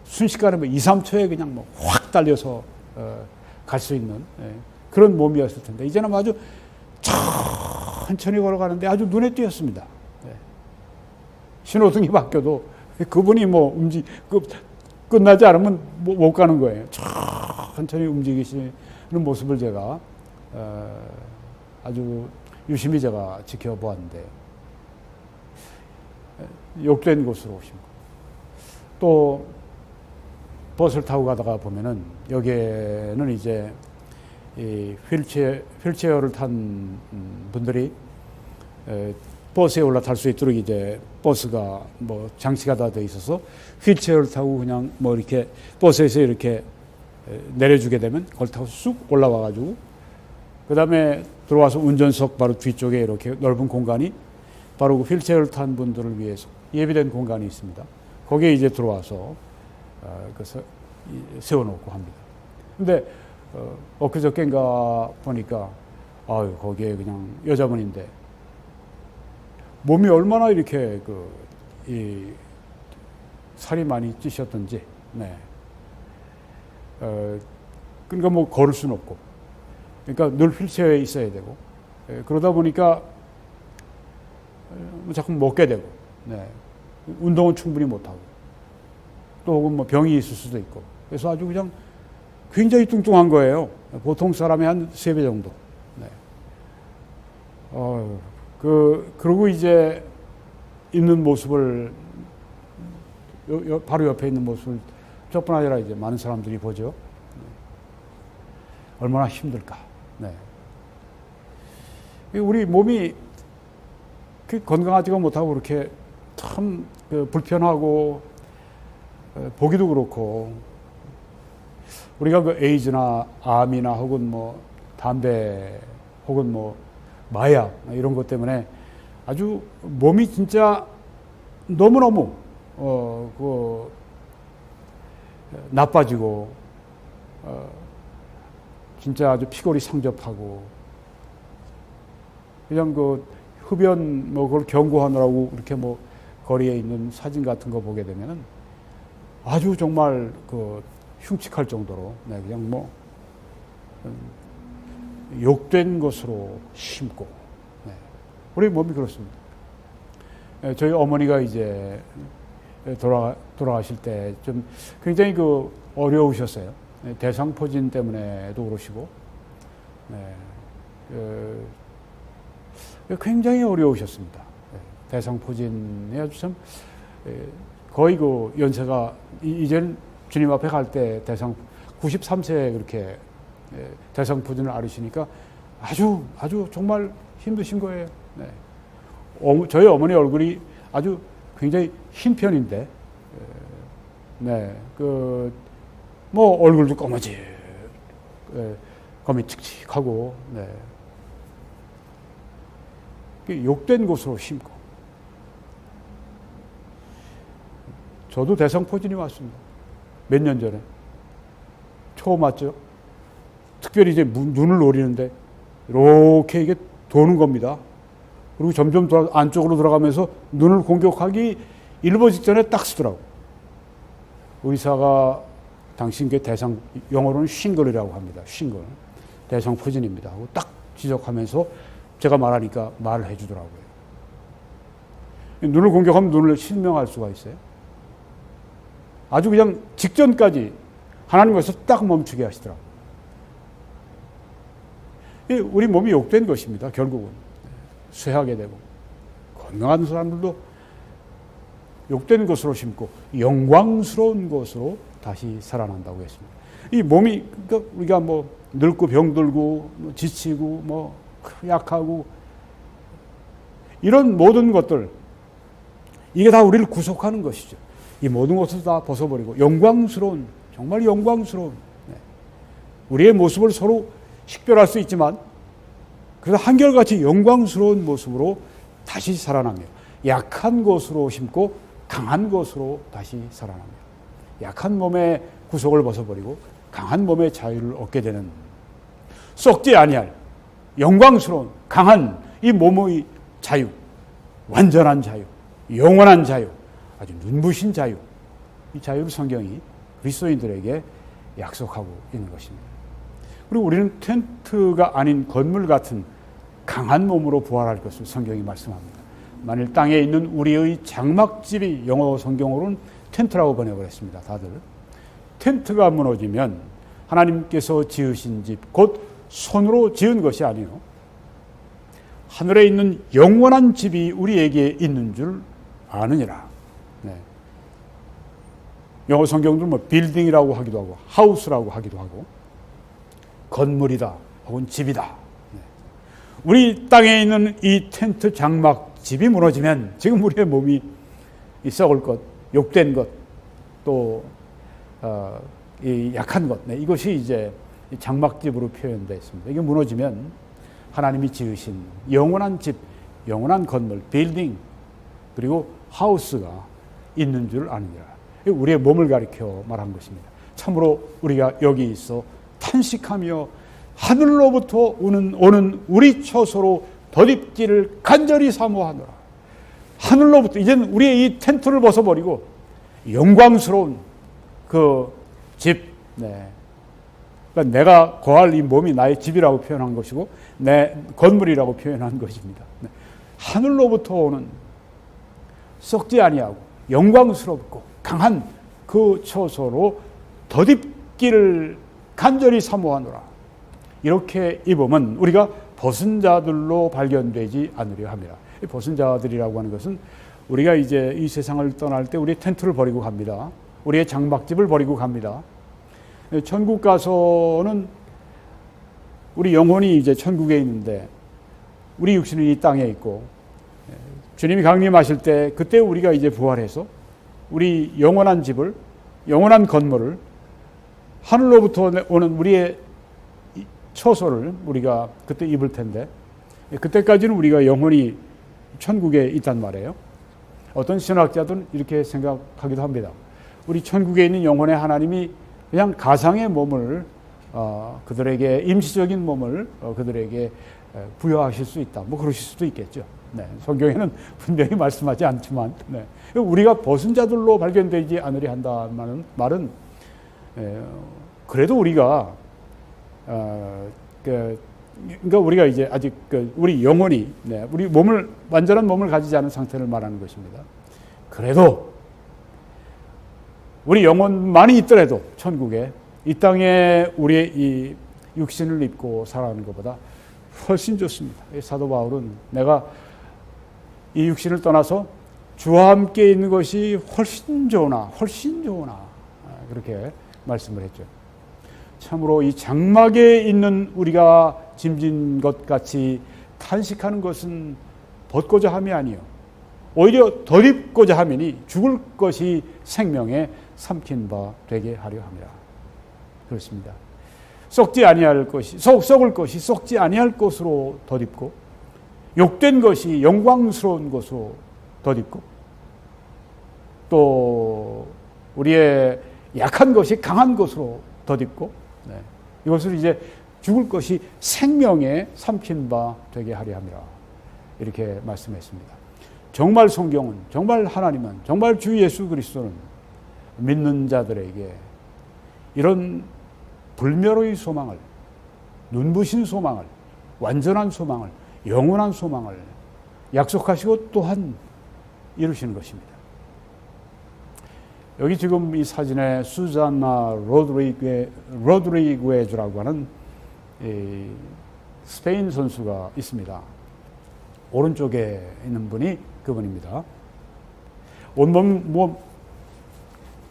Speaker 1: 순식간에 2, 3초에 그냥 확 달려서 갈 수 있는 그런 몸이었을 텐데, 이제는 아주 천천히 걸어가는데 아주 눈에 띄었습니다. 신호등이 바뀌어도 그분이 끝나지 않으면 못 가는 거예요. 천천히 움직이시는 모습을 제가 아주 유심히 제가 지켜보았는데, 욕된 곳으로 오신 거. 또 버스를 타고 가다가 보면은 여기에는 이제 이 휠체어를 탄 분들이 버스에 올라탈 수 있도록 이제 버스가 장치가 다 돼 있어서 휠체어를 타고 그냥 이렇게 버스에서 이렇게 내려주게 되면 그걸 타고 쑥 올라와 가지고 그 다음에 들어와서 운전석 바로 뒤쪽에 이렇게 넓은 공간이 바로 그 휠체어를 탄 분들을 위해서 예비된 공간이 있습니다. 거기에 이제 들어와서 그래서 세워놓고 합니다. 근데 엊그저께인가 보니까 거기에 그냥 여자분인데 몸이 얼마나 이렇게 이 살이 많이 찌셨던지, 그러니까 걸을 수는 없고, 그러니까 늘 휠체어에 있어야 되고, 그러다 보니까 자꾸 먹게 되고, 운동은 충분히 못하고, 또 혹은 병이 있을 수도 있고, 그래서 아주 그냥 굉장히 뚱뚱한 거예요. 보통 사람의 한 3배 정도. 그러고 이제 있는 모습을, 바로 옆에 있는 모습을 저뿐 아니라 이제 많은 사람들이 보죠. 얼마나 힘들까. 우리 몸이 건강하지가 못하고 그렇게 참 불편하고, 보기도 그렇고, 우리가 에이즈나 암이나 혹은 담배 혹은 마약 이런 것 때문에 아주 몸이 진짜 너무너무 나빠지고, 진짜 아주 피골이 상접하고, 그냥 흡연 그걸 경고하느라고 이렇게 거리에 있는 사진 같은 거 보게 되면은 아주 정말 흉측할 정도로 그냥 욕된 것으로 심고, 우리 몸이 그렇습니다. 저희 어머니가 이제 돌아가실 때 좀 굉장히 어려우셨어요. 대상포진 때문에도 그러시고, 굉장히 어려우셨습니다. 대상포진이 아주 참 거의 연세가 이제는 주님 앞에 갈 때 93세에 그렇게 대상포진을 앓으시니까 아주 정말 힘드신 거예요. 저희 어머니 얼굴이 아주 굉장히 흰 편인데, 얼굴도 검이 칙칙하고, 욕된 곳으로 심고. 저도 대상포진이 왔습니다. 몇 년 전에. 처음 왔죠. 특별히 이제 눈을 노리는데, 이렇게 이게 도는 겁니다. 그리고 점점 안쪽으로 들어가면서 눈을 공격하기 일보 직전에 딱 쓰더라고. 의사가 당신 그 대상, 영어로는 싱글이라고 합니다. 싱글. 대상포진입니다. 하고 딱 지적하면서 제가 말하니까 말을 해주더라고요. 눈을 공격하면 눈을 실명할 수가 있어요. 아주 그냥 직전까지 하나님께서 딱 멈추게 하시더라고요. 우리 몸이 욕된 것입니다. 결국은 쇠하게 되고 건강한 사람들도 욕된 것으로 심고 영광스러운 것으로 다시 살아난다고 했습니다. 이 몸이 그러니까 우리가 뭐 늙고 병들고 지치고 뭐 약하고 이런 모든 것들 이게 다 우리를 구속하는 것이죠. 이 모든 것을 다 벗어버리고 영광스러운 정말 영광스러운 우리의 모습을 서로 식별할 수 있지만 그래서 한결같이 영광스러운 모습으로 다시 살아나며 약한 것으로 심고 강한 것으로 다시 살아나며 약한 몸의 구속을 벗어버리고 강한 몸의 자유를 얻게 되는 썩지 아니할 영광스러운 강한 이 몸의 자유, 완전한 자유, 영원한 자유, 아주 눈부신 자유, 이 자유를 성경이 그리스도인들에게 약속하고 있는 것입니다. 그리고 우리는 텐트가 아닌 건물 같은 강한 몸으로 부활할 것을 성경이 말씀합니다. 만일 땅에 있는 우리의 장막집이 영어 성경으로는 텐트라고 번역을 했습니다. 다들. 텐트가 무너지면 하나님께서 지으신 집, 곧 손으로 지은 것이 아니요 하늘에 있는 영원한 집이 우리에게 있는 줄 아느니라. 네. 영어 성경도 뭐 빌딩이라고 하기도 하고 하우스라고 하기도 하고 건물이다 혹은 집이다. 네. 우리 땅에 있는 이 텐트 장막 집이 무너지면 지금 우리의 몸이 썩을 것, 욕된 것, 또 이 약한 것, 네, 이것이 이제 장막집으로 표현되어 있습니다. 이게 무너지면 하나님이 지으신 영원한 집, 영원한 건물, 빌딩, 그리고 하우스가 있는 줄 아느니라. 우리의 몸을 가리켜 말한 것입니다. 참으로 우리가 여기 있어 탄식하며 하늘로부터 오는 우리 처소로 덧입기를 간절히 사모하노라. 하늘로부터 이제는 우리의 이 텐트를 벗어버리고 영광스러운 그 집, 네. 그러니까 내가 거할 이 몸이 나의 집이라고 표현한 것이고 내 건물이라고 표현한 것입니다. 네. 하늘로부터 오는 썩지 아니하고 영광스럽고 강한 그 처소로 덧입기를 간절히 사모하노라. 이렇게 입으면 우리가 벗은 자들로 발견되지 않으려 합니다. 벗은 자들이라고 하는 것은 우리가 이제 이 세상을 떠날 때 우리의 텐트를 버리고 갑니다. 우리의 장막집을 버리고 갑니다. 천국 가서는 우리 영혼이 이제 천국에 있는데 우리 육신은 이 땅에 있고 주님이 강림하실 때 그때 우리가 이제 부활해서 우리 영원한 집을 영원한 건물을 하늘로부터 오는 우리의 처소를 우리가 그때 입을 텐데 그때까지는 우리가 영원히 천국에 있단 말이에요. 어떤 신학자들은 이렇게 생각하기도 합니다. 우리 천국에 있는 영혼의 하나님이 그냥 가상의 몸을 그들에게 임시적인 몸을 그들에게 부여하실 수 있다. 뭐 그러실 수도 있겠죠. 네, 성경에는 분명히 말씀하지 않지만 네. 우리가 벗은 자들로 발견되지 않으려 한다는 말은 그래도 우리가 그러니까 우리가 이제 아직 우리 영혼이 우리 몸을 완전한 몸을 가지지 않은 상태를 말하는 것입니다. 그래도 우리 영혼만이 있더라도 천국에 이 땅에 우리의 이 육신을 입고 살아가는 것보다 훨씬 좋습니다. 사도 바울은 내가 이 육신을 떠나서 주와 함께 있는 것이 훨씬 좋으나 그렇게 말씀을 했죠. 참으로 이 장막에 있는 우리가 짐진 것 같이 탄식하는 것은 벗고자 함이 아니요 오히려 덧입고자 함이니 죽을 것이 생명에 삼킨 바 되게 하려 함이라. 그렇습니다. 썩지 아니할 것이 썩을 것이 썩지 아니할 것으로 덧입고 욕된 것이 영광스러운 것으로 덧입고 또 우리의 약한 것이 강한 것으로 덧입고 이것을 이제 죽을 것이 생명에 삼킨 바 되게 하려 함이라. 이렇게 말씀했습니다. 정말 성경은 정말 하나님은 정말 주 예수 그리스도는 믿는 자들에게 이런 불멸의 소망을, 눈부신 소망을, 완전한 소망을, 영원한 소망을 약속하시고 또한 이루시는 것입니다. 여기 지금 이 사진에 수잔나 로드리구에즈라고 하는 스페인 선수가 있습니다. 오른쪽에 있는 분이 그분입니다. 온몸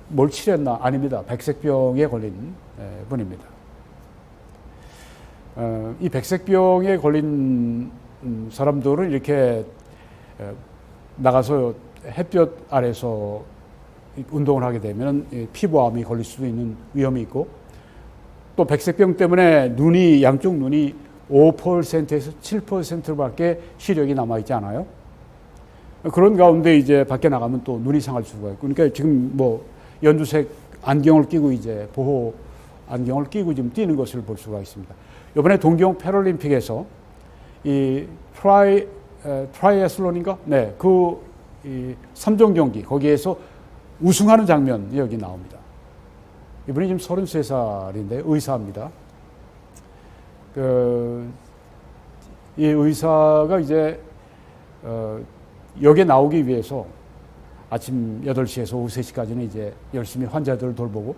Speaker 1: 뭘 칠했나? 아닙니다. 백색병에 걸린 분입니다. 이 백색병에 걸린 사람들은 이렇게 나가서 햇볕 아래서 운동을 하게 되면 피부암이 걸릴 수도 있는 위험이 있고, 또 백색병 때문에 양쪽 눈이 5%에서 7%밖에 시력이 남아있지 않아요. 그런 가운데 이제 밖에 나가면 또 눈이 상할 수가 있고, 그러니까 지금 뭐 연두색 안경을 끼고 이제 보호 안경을 끼고 지금 뛰는 것을 볼 수가 있습니다. 이번에 동경 패럴림픽에서 이 트라이애슬론인가? 네, 그 3종 경기 거기에서 우승하는 장면이 여기 나옵니다. 이분이 지금 33살인데 의사입니다. 이 의사가 이제 여기에 나오기 위해서 아침 8시에서 오후 3시까지는 이제 열심히 환자들을 돌보고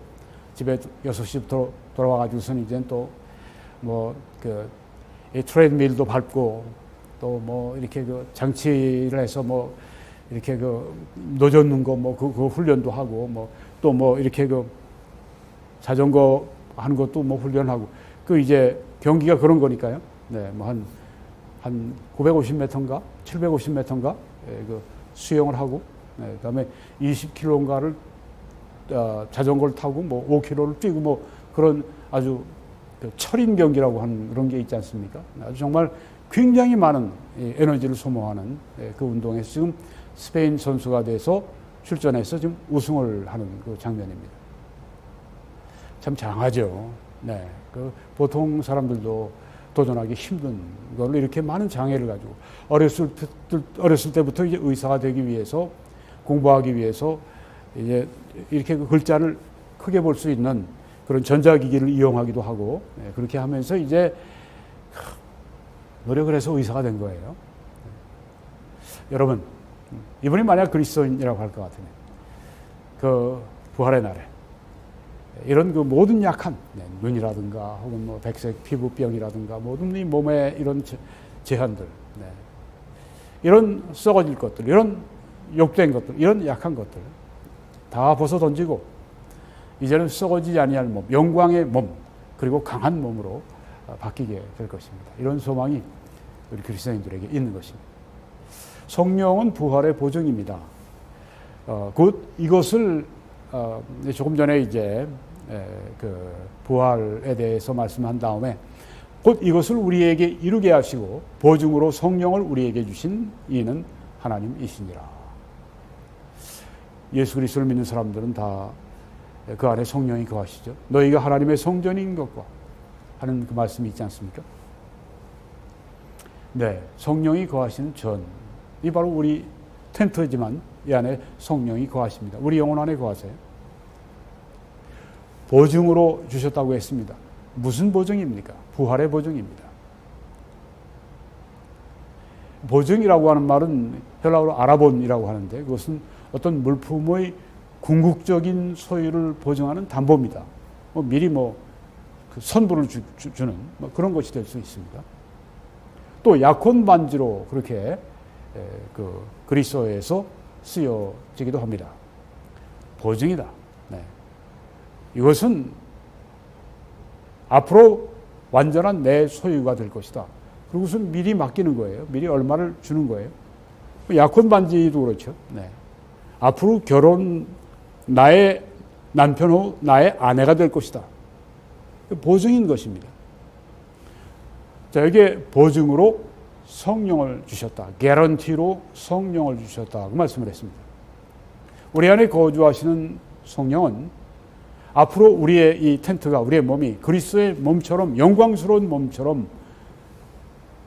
Speaker 1: 집에 6시부터 돌아와가지고서는 이제 또 뭐 이 트레드밀도 밟고 또 뭐 이렇게 그 장치를 해서 뭐 이렇게 그 노젓는 거 뭐 그 훈련도 하고 뭐 또 뭐 이렇게 그 자전거 하는 것도 뭐 훈련하고 그 이제 경기가 그런 거니까요. 네, 뭐 한 950m인가 750m인가 그 수영을 하고, 네, 그다음에 20km인가를 자전거를 타고 뭐 5km를 뛰고 뭐 그런 아주 철인 경기라고 하는 그런 게 있지 않습니까? 아주 정말 굉장히 많은 에너지를 소모하는 그 운동에서 지금 스페인 선수가 돼서 출전해서 지금 우승을 하는 그 장면입니다. 참 장하죠. 네, 그 보통 사람들도 도전하기 힘든 걸로 이렇게 많은 장애를 가지고 어렸을 때부터 이제 의사가 되기 위해서 공부하기 위해서 이제 이렇게 그 글자를 크게 볼 수 있는 그런 전자기기를 이용하기도 하고, 네, 그렇게 하면서 이제 노력을 해서 의사가 된 거예요. 여러분, 이분이 만약 그리스도인이라고 할 것 같으면 그 부활의 날에 이런 그 모든 약한 눈이라든가 혹은 뭐 백색 피부병이라든가 모든 이 몸의 이런 제한들, 네, 이런 썩어질 것들, 이런 욕된 것들, 이런 약한 것들 다 벗어 던지고 이제는 썩어지지 아니할 몸, 영광의 몸, 그리고 강한 몸으로 바뀌게 될 것입니다. 이런 소망이 우리 그리스도인들에게 있는 것입니다. 성령은 부활의 보증입니다. 곧 이것을 조금 전에 이제 그 부활에 대해서 말씀한 다음에 곧 이것을 우리에게 이루게 하시고 보증으로 성령을 우리에게 주신 이는 하나님이시니라. 예수 그리스도를 믿는 사람들은 다 그 안에 성령이 거하시죠. 너희가 하나님의 성전인 것과 하는 그 말씀이 있지 않습니까? 네, 성령이 거하시는 전, 이 바로 우리 텐트지만 이 안에 성령이 거하십니다. 우리 영혼 안에 거하세요. 보증으로 주셨다고 했습니다. 무슨 보증입니까? 부활의 보증입니다. 보증이라고 하는 말은 헬라어로 아라본이라고 하는데 그것은 어떤 물품의 궁극적인 소유를 보증하는 담보입니다. 미리 그 선불을 주는 그런 것이 될 수 있습니다. 또 약혼 반지로 그렇게 그 그리스어에서 쓰여지기도 합니다. 보증이다. 네. 이것은 앞으로 완전한 내 소유가 될 것이다. 그것은 미리 맡기는 거예요. 미리 얼마를 주는 거예요. 약혼 반지도 그렇죠. 네. 앞으로 나의 남편 후 나의 아내가 될 것이다. 보증인 것입니다. 자, 여기에 보증으로 성령을 주셨다. 개런티로 성령을 주셨다. 그 말씀을 했습니다. 우리 안에 거주하시는 성령은 앞으로 우리의 이 텐트가, 우리의 몸이 그리스도의 몸처럼, 영광스러운 몸처럼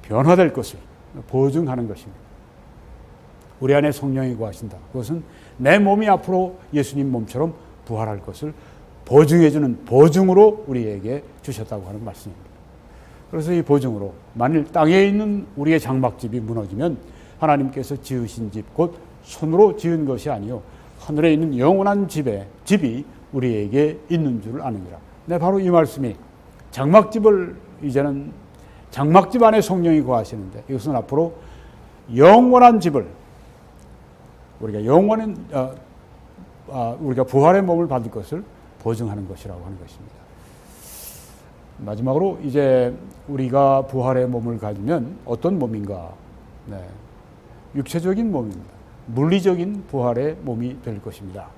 Speaker 1: 변화될 것을 보증하는 것입니다. 우리 안에 성령이 거하신다. 그것은 내 몸이 앞으로 예수님 몸처럼 부활할 것을 보증해주는 보증으로 우리에게 주셨다고 하는 말씀입니다. 그래서 이 보증으로 만일 땅에 있는 우리의 장막집이 무너지면 하나님께서 지으신 집, 곧 손으로 지은 것이 아니요 하늘에 있는 영원한 집이 우리에게 있는 줄 아느니라. 네, 바로 이 말씀이 장막집을 이제는 장막집 안에 성령이 거하시는데 이것은 앞으로 영원한 집을 우리가 부활의 몸을 받을 것을 보증하는 것이라고 하는 것입니다. 마지막으로 이제 우리가 부활의 몸을 가지면 어떤 몸인가? 네, 육체적인 몸입니다. 물리적인 부활의 몸이 될 것입니다.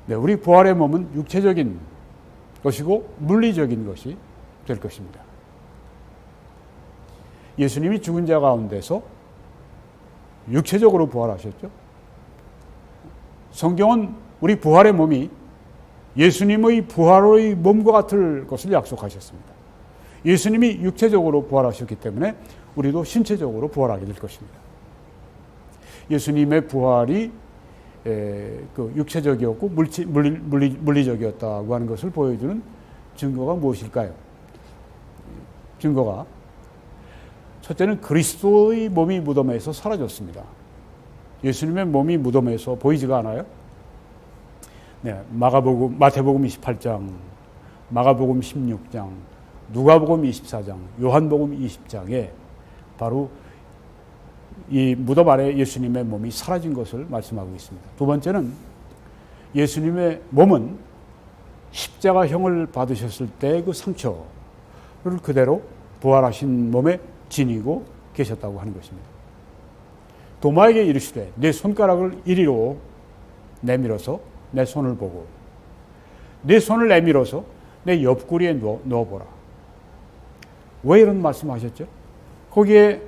Speaker 1: 네, 우리 부활의 몸은 육체적인 것이고 물리적인 것이 될 것입니다. 예수님이 죽은 자 가운데서 육체적으로 부활하셨죠. 성경은 우리 부활의 몸이 예수님의 부활의 몸과 같을 것을 약속하셨습니다. 예수님이 육체적으로 부활하셨기 때문에 우리도 신체적으로 부활하게 될 것입니다. 예수님의 부활이 그 육체적이었고 물리적이었다고 하는 것을 보여주는 증거가 무엇일까요? 증거가 첫째는 그리스도의 몸이 무덤에서 사라졌습니다. 예수님의 몸이 무덤에서 보이지가 않아요. 네, 마태복음 28장, 마가복음 16장, 누가복음 24장, 요한복음 20장에 바로 이 무덤 아래 예수님의 몸이 사라진 것을 말씀하고 있습니다. 두 번째는 예수님의 몸은 십자가형을 받으셨을 때 그 상처를 그대로 부활하신 몸에 지니고 계셨다고 하는 것입니다. 도마에게 이르시되 내 손가락을 이리로 내밀어서 내 손을 보고 내 손을 내밀어서 내 옆구리에 넣어보라. 왜 이런 말씀하셨죠? 거기에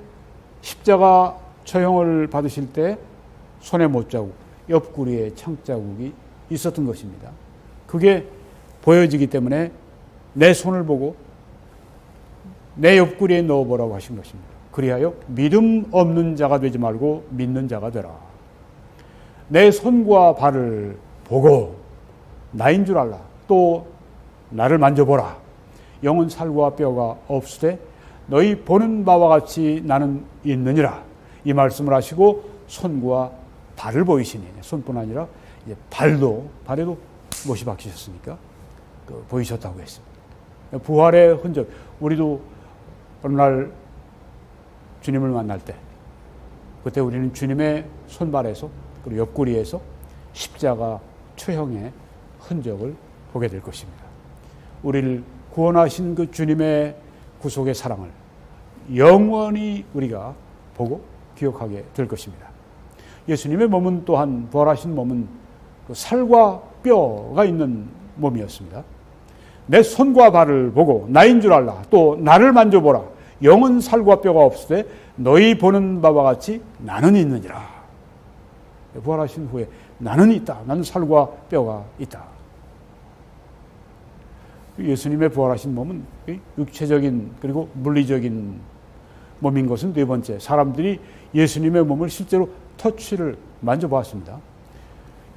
Speaker 1: 십자가 처형을 받으실 때 손에 못자국, 옆구리에 창자국이 있었던 것입니다. 그게 보여지기 때문에 내 손을 보고 내 옆구리에 넣어보라고 하신 것입니다. 그리하여 믿음 없는 자가 되지 말고 믿는 자가 되라. 내 손과 발을 보고 나인 줄 알라. 또 나를 만져보라. 영은 살과 뼈가 없으되 너희 보는 바와 같이 나는 있느니라. 이 말씀을 하시고 손과 발을 보이시니 손뿐 아니라 이제 발에도 못이 박히셨으니까 보이셨다고 했습니다. 부활의 흔적. 우리도 어느 날 주님을 만날 때 그때 우리는 주님의 손발에서 그리고 옆구리에서 십자가 처형의 흔적을 보게 될 것입니다. 우리를 구원하신 그 주님의 구속의 사랑을 영원히 우리가 보고 기억하게 될 것입니다. 예수님의 몸은 또한 부활하신 몸은 그 살과 뼈가 있는 몸이었습니다. 내 손과 발을 보고 나인 줄 알라. 또 나를 만져보라. 영은 살과 뼈가 없으되 너희 보는 바와 같이 나는 있느니라. 부활하신 후에 나는 있다. 나는 살과 뼈가 있다. 예수님의 부활하신 몸은 육체적인 그리고 물리적인 몸인 것은 네 번째. 사람들이 예수님의 몸을 실제로 터치를 만져보았습니다.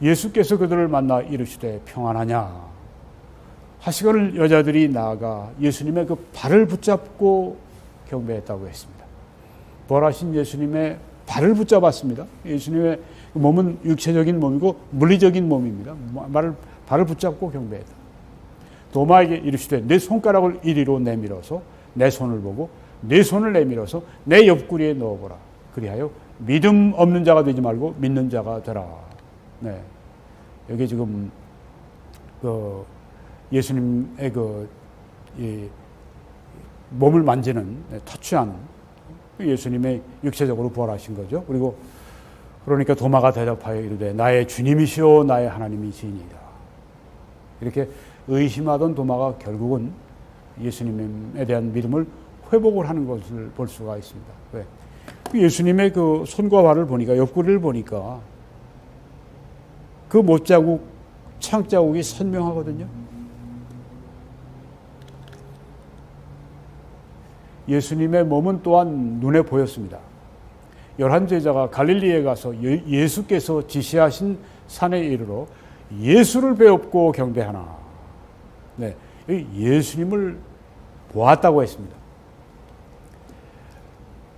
Speaker 1: 예수께서 그들을 만나 이르시되 평안하냐 하시거늘 여자들이 나아가 예수님의 그 발을 붙잡고 경배했다고 했습니다. 부활하신 예수님의 발을 붙잡았습니다. 예수님의 몸은 육체적인 몸이고 물리적인 몸입니다. 발을 붙잡고 경배했다. 도마에게 이르시되 내 손가락을 이리로 내밀어서 내 손을 보고 내 손을 내밀어서 내 옆구리에 넣어보라. 그리하여 믿음 없는 자가 되지 말고 믿는 자가 되라. 네, 여기 지금 예수님의 이 몸을 만지는 터치하는 예수님의 육체적으로 부활하신 거죠. 그리고 그러니까 도마가 대답하여 이르되 나의 주님이시오 나의 하나님이시니이다. 이렇게 의심하던 도마가 결국은 예수님에 대한 믿음을 회복을 하는 것을 볼 수가 있습니다. 왜? 예수님의 그 손과 발을 보니까 옆구리를 보니까 그 못자국, 창자국이 선명하거든요. 예수님의 몸은 또한 눈에 보였습니다. 11 제자가 갈릴리에 가서 예수께서 지시하신 산에 이르러 예수를 배웁고 경배하나. 네, 예수님을 보았다고 했습니다.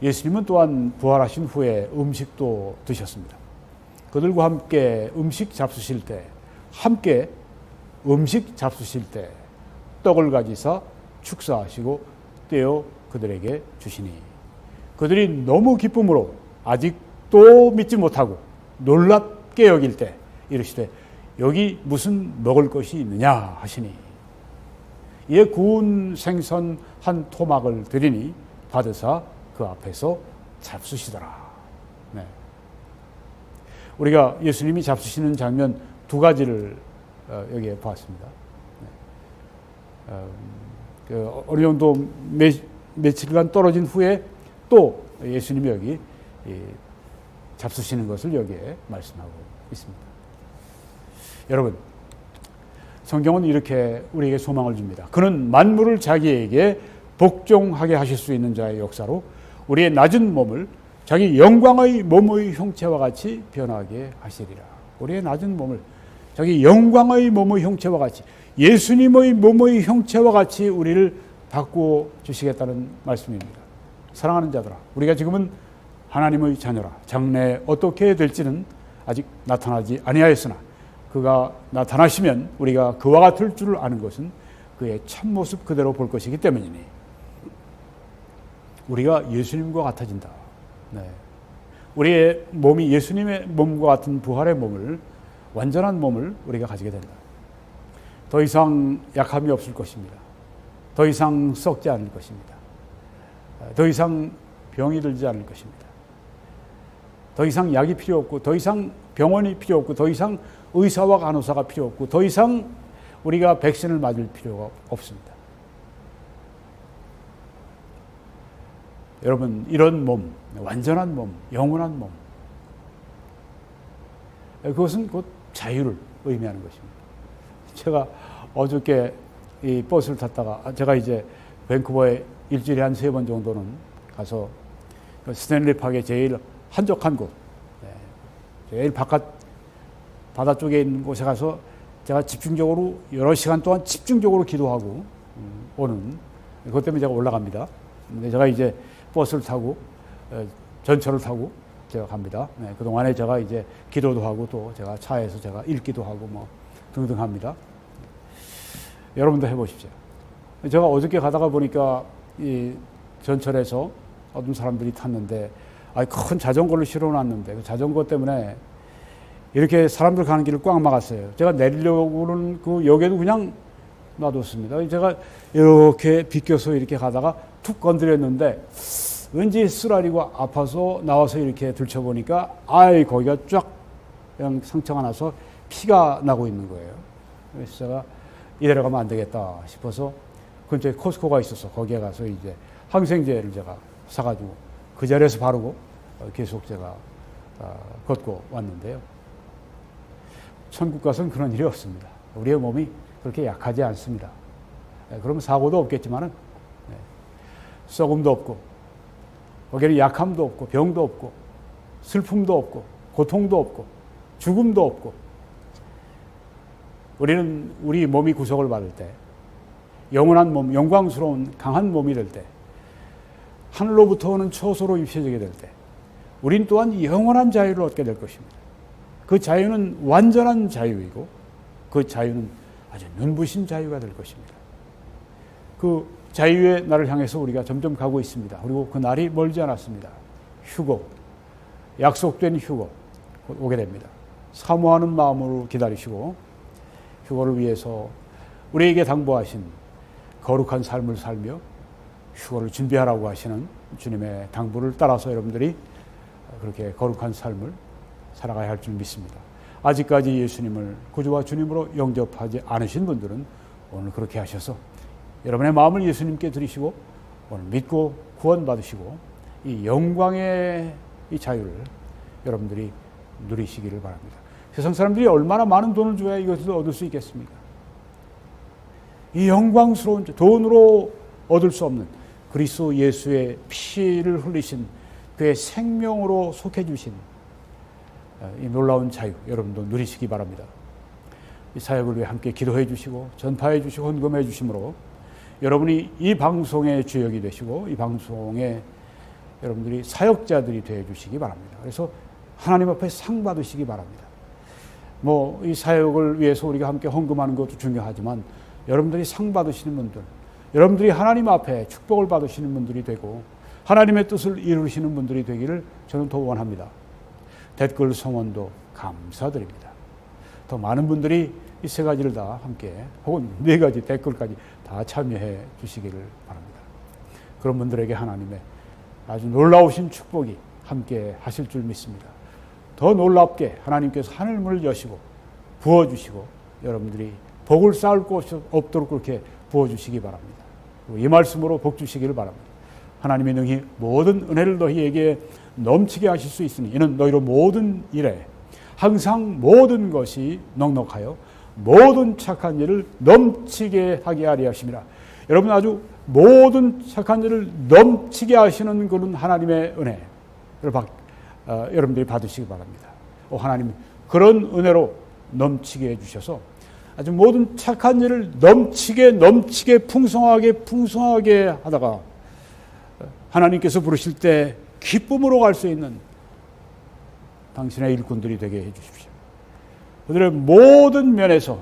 Speaker 1: 예수님은 또한 부활하신 후에 음식도 드셨습니다. 그들과 함께 음식 잡수실 때 떡을 가지사 축사하시고 떼어 그들에게 주시니 그들이 너무 기쁨으로 아직도 믿지 못하고 놀랍게 여길 때 이르시되 여기 무슨 먹을 것이 있느냐 하시니 이에 구운 생선 한 토막을 드리니 받으사 그 앞에서 잡수시더라. 네. 우리가 예수님이 잡수시는 장면 두 가지를 여기에 보았습니다. 어느 정도 며칠간 떨어진 후에 또 예수님이 여기 잡수시는 것을 여기에 말씀하고 있습니다. 여러분, 성경은 이렇게 우리에게 소망을 줍니다. 그는 만물을 자기에게 복종하게 하실 수 있는 자의 역사로 우리의 낮은 몸을 자기 영광의 몸의 형체와 같이 변하게 하시리라. 우리의 낮은 몸을 자기 영광의 몸의 형체와 같이, 예수님의 몸의 형체와 같이 우리를 바꾸어 주시겠다는 말씀입니다. 사랑하는 자들아, 우리가 지금은 하나님의 자녀라. 장래에 어떻게 될지는 아직 나타나지 아니하였으나 그가 나타나시면 우리가 그와 같을 줄 아는 것은 그의 참모습 그대로 볼 것이기 때문이니 우리가 예수님과 같아진다. 네. 우리의 몸이 예수님의 몸과 같은 부활의 몸을, 완전한 몸을 우리가 가지게 된다. 더 이상 약함이 없을 것입니다. 더 이상 썩지 않을 것입니다. 더 이상 병이 들지 않을 것입니다. 더 이상 약이 필요 없고, 더 이상 병원이 필요 없고, 더 이상 의사와 간호사가 필요 없고, 더 이상 우리가 백신을 맞을 필요가 없습니다. 여러분, 이런 몸, 완전한 몸, 영원한 몸, 그것은 곧 자유를 의미하는 것입니다. 제가 어저께 이 버스를 탔다가, 제가 이제 밴쿠버에 일주일에 한 3번 정도는 가서 스탠리 파크의 제일 한적한 곳, 제일 바다 쪽에 있는 곳에 가서 제가 집중적으로 여러 시간 동안 집중적으로 기도하고 오는, 그것 때문에 제가 올라갑니다. 근데 제가 이제 버스를 타고 전철을 타고 제가 갑니다. 네, 그동안에 제가 이제 기도도 하고 또 제가 차에서 제가 읽기도 하고 뭐 등등 합니다. 여러분도 해보십시오. 제가 어저께 가다가 보니까 이 전철에서 어떤 사람들이 탔는데 큰 자전거를 실어놨는데 그 자전거 때문에 이렇게 사람들 가는 길을 꽉 막았어요. 제가 내리려고는 그 역에도 그냥 놔뒀습니다. 제가 이렇게 비껴서 이렇게 가다가 툭 건드렸는데 왠지 쓰라리고 아파서 나와서 이렇게 들춰보니까 거기가 쫙 그냥 상처가 나서 피가 나고 있는 거예요. 그래서 제가 이대로 가면 안 되겠다 싶어서 근처에 코스코가 있어서 거기에 가서 이제 항생제를 제가 사가지고 그 자리에서 바르고 계속 제가 걷고 왔는데요. 천국 가서는 그런 일이 없습니다. 우리의 몸이 그렇게 약하지 않습니다. 그러면 사고도 없겠지만은 썩음도 없고 거기에는 약함도 없고 병도 없고 슬픔도 없고 고통도 없고 죽음도 없고 우리는 우리 몸이 구속을 받을 때 영원한 몸, 영광스러운 강한 몸이 될 때 하늘로부터 오는 초소로 입혀지게 될 때 우린 또한 영원한 자유를 얻게 될 것입니다. 그 자유는 완전한 자유이고 그 자유는 아주 눈부신 자유가 될 것입니다. 그 자유의 날을 향해서 우리가 점점 가고 있습니다. 그리고 그 날이 멀지 않았습니다. 휴거, 약속된 휴거 오게 됩니다. 사모하는 마음으로 기다리시고 휴거를 위해서 우리에게 당부하신 거룩한 삶을 살며 휴거를 준비하라고 하시는 주님의 당부를 따라서 여러분들이 그렇게 거룩한 삶을 살아가야 할 줄 믿습니다. 아직까지 예수님을 구주와 주님으로 영접하지 않으신 분들은 오늘 그렇게 하셔서 여러분의 마음을 예수님께 드리시고 오늘 믿고 구원받으시고 이 영광의 이 자유를 여러분들이 누리시기를 바랍니다. 세상 사람들이 얼마나 많은 돈을 줘야 이것을 얻을 수 있겠습니까? 이 영광스러운 돈으로 얻을 수 없는 그리스도 예수의 피를 흘리신 그의 생명으로 속해 주신 이 놀라운 자유 여러분도 누리시기 바랍니다. 이 사역을 위해 함께 기도해 주시고 전파해 주시고 헌금해 주심으로 여러분이 이 방송의 주역이 되시고 이 방송의 여러분들이 사역자들이 되어 주시기 바랍니다. 그래서 하나님 앞에 상 받으시기 바랍니다. 뭐 이 사역을 위해서 우리가 함께 헌금하는 것도 중요하지만 여러분들이 상 받으시는 분들, 여러분들이 하나님 앞에 축복을 받으시는 분들이 되고 하나님의 뜻을 이루시는 분들이 되기를 저는 더 원합니다. 댓글 성원도 감사드립니다. 더 많은 분들이 이 세 가지를 다 함께 혹은 네 가지 댓글까지 다 참여해 주시기를 바랍니다. 그런 분들에게 하나님의 아주 놀라우신 축복이 함께 하실 줄 믿습니다. 더 놀랍게 하나님께서 하늘문을 여시고 부어주시고 여러분들이 복을 쌓을 곳이 없도록 그렇게 부어주시기 바랍니다. 이 말씀으로 복 주시기를 바랍니다. 하나님의 능히 모든 은혜를 너희에게 넘치게 하실 수 있으니 이는 너희로 모든 일에 항상 모든 것이 넉넉하여 모든 착한 일을 넘치게 하게 하리 하심이라. 여러분 아주 모든 착한 일을 넘치게 하시는 그런 하나님의 은혜를 여러분들이 받으시기 바랍니다. 하나님 그런 은혜로 넘치게 해주셔서 아주 모든 착한 일을 넘치게 풍성하게 하다가 하나님께서 부르실 때 기쁨으로 갈 수 있는 당신의 일꾼들이 되게 해주십시오. 그들의 모든 면에서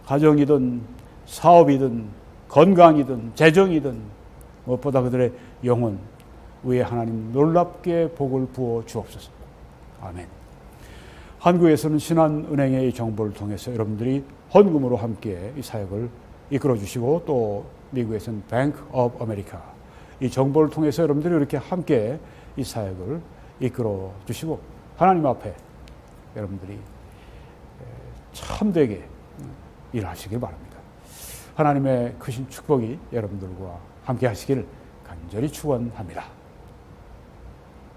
Speaker 1: 가정이든 사업이든 건강이든 재정이든 무엇보다 그들의 영혼 위에 하나님 놀랍게 복을 부어 주옵소서. 아멘. 한국에서는 신한은행의 정보를 통해서 여러분들이 헌금으로 함께 이 사역을 이끌어 주시고 또 미국에서는 Bank of America 이 정보를 통해서 여러분들이 이렇게 함께 이 사역을 이끌어 주시고 하나님 앞에 여러분들이 참되게 일하시길 바랍니다. 하나님의 크신 축복이 여러분들과 함께 하시기를 간절히 축원합니다.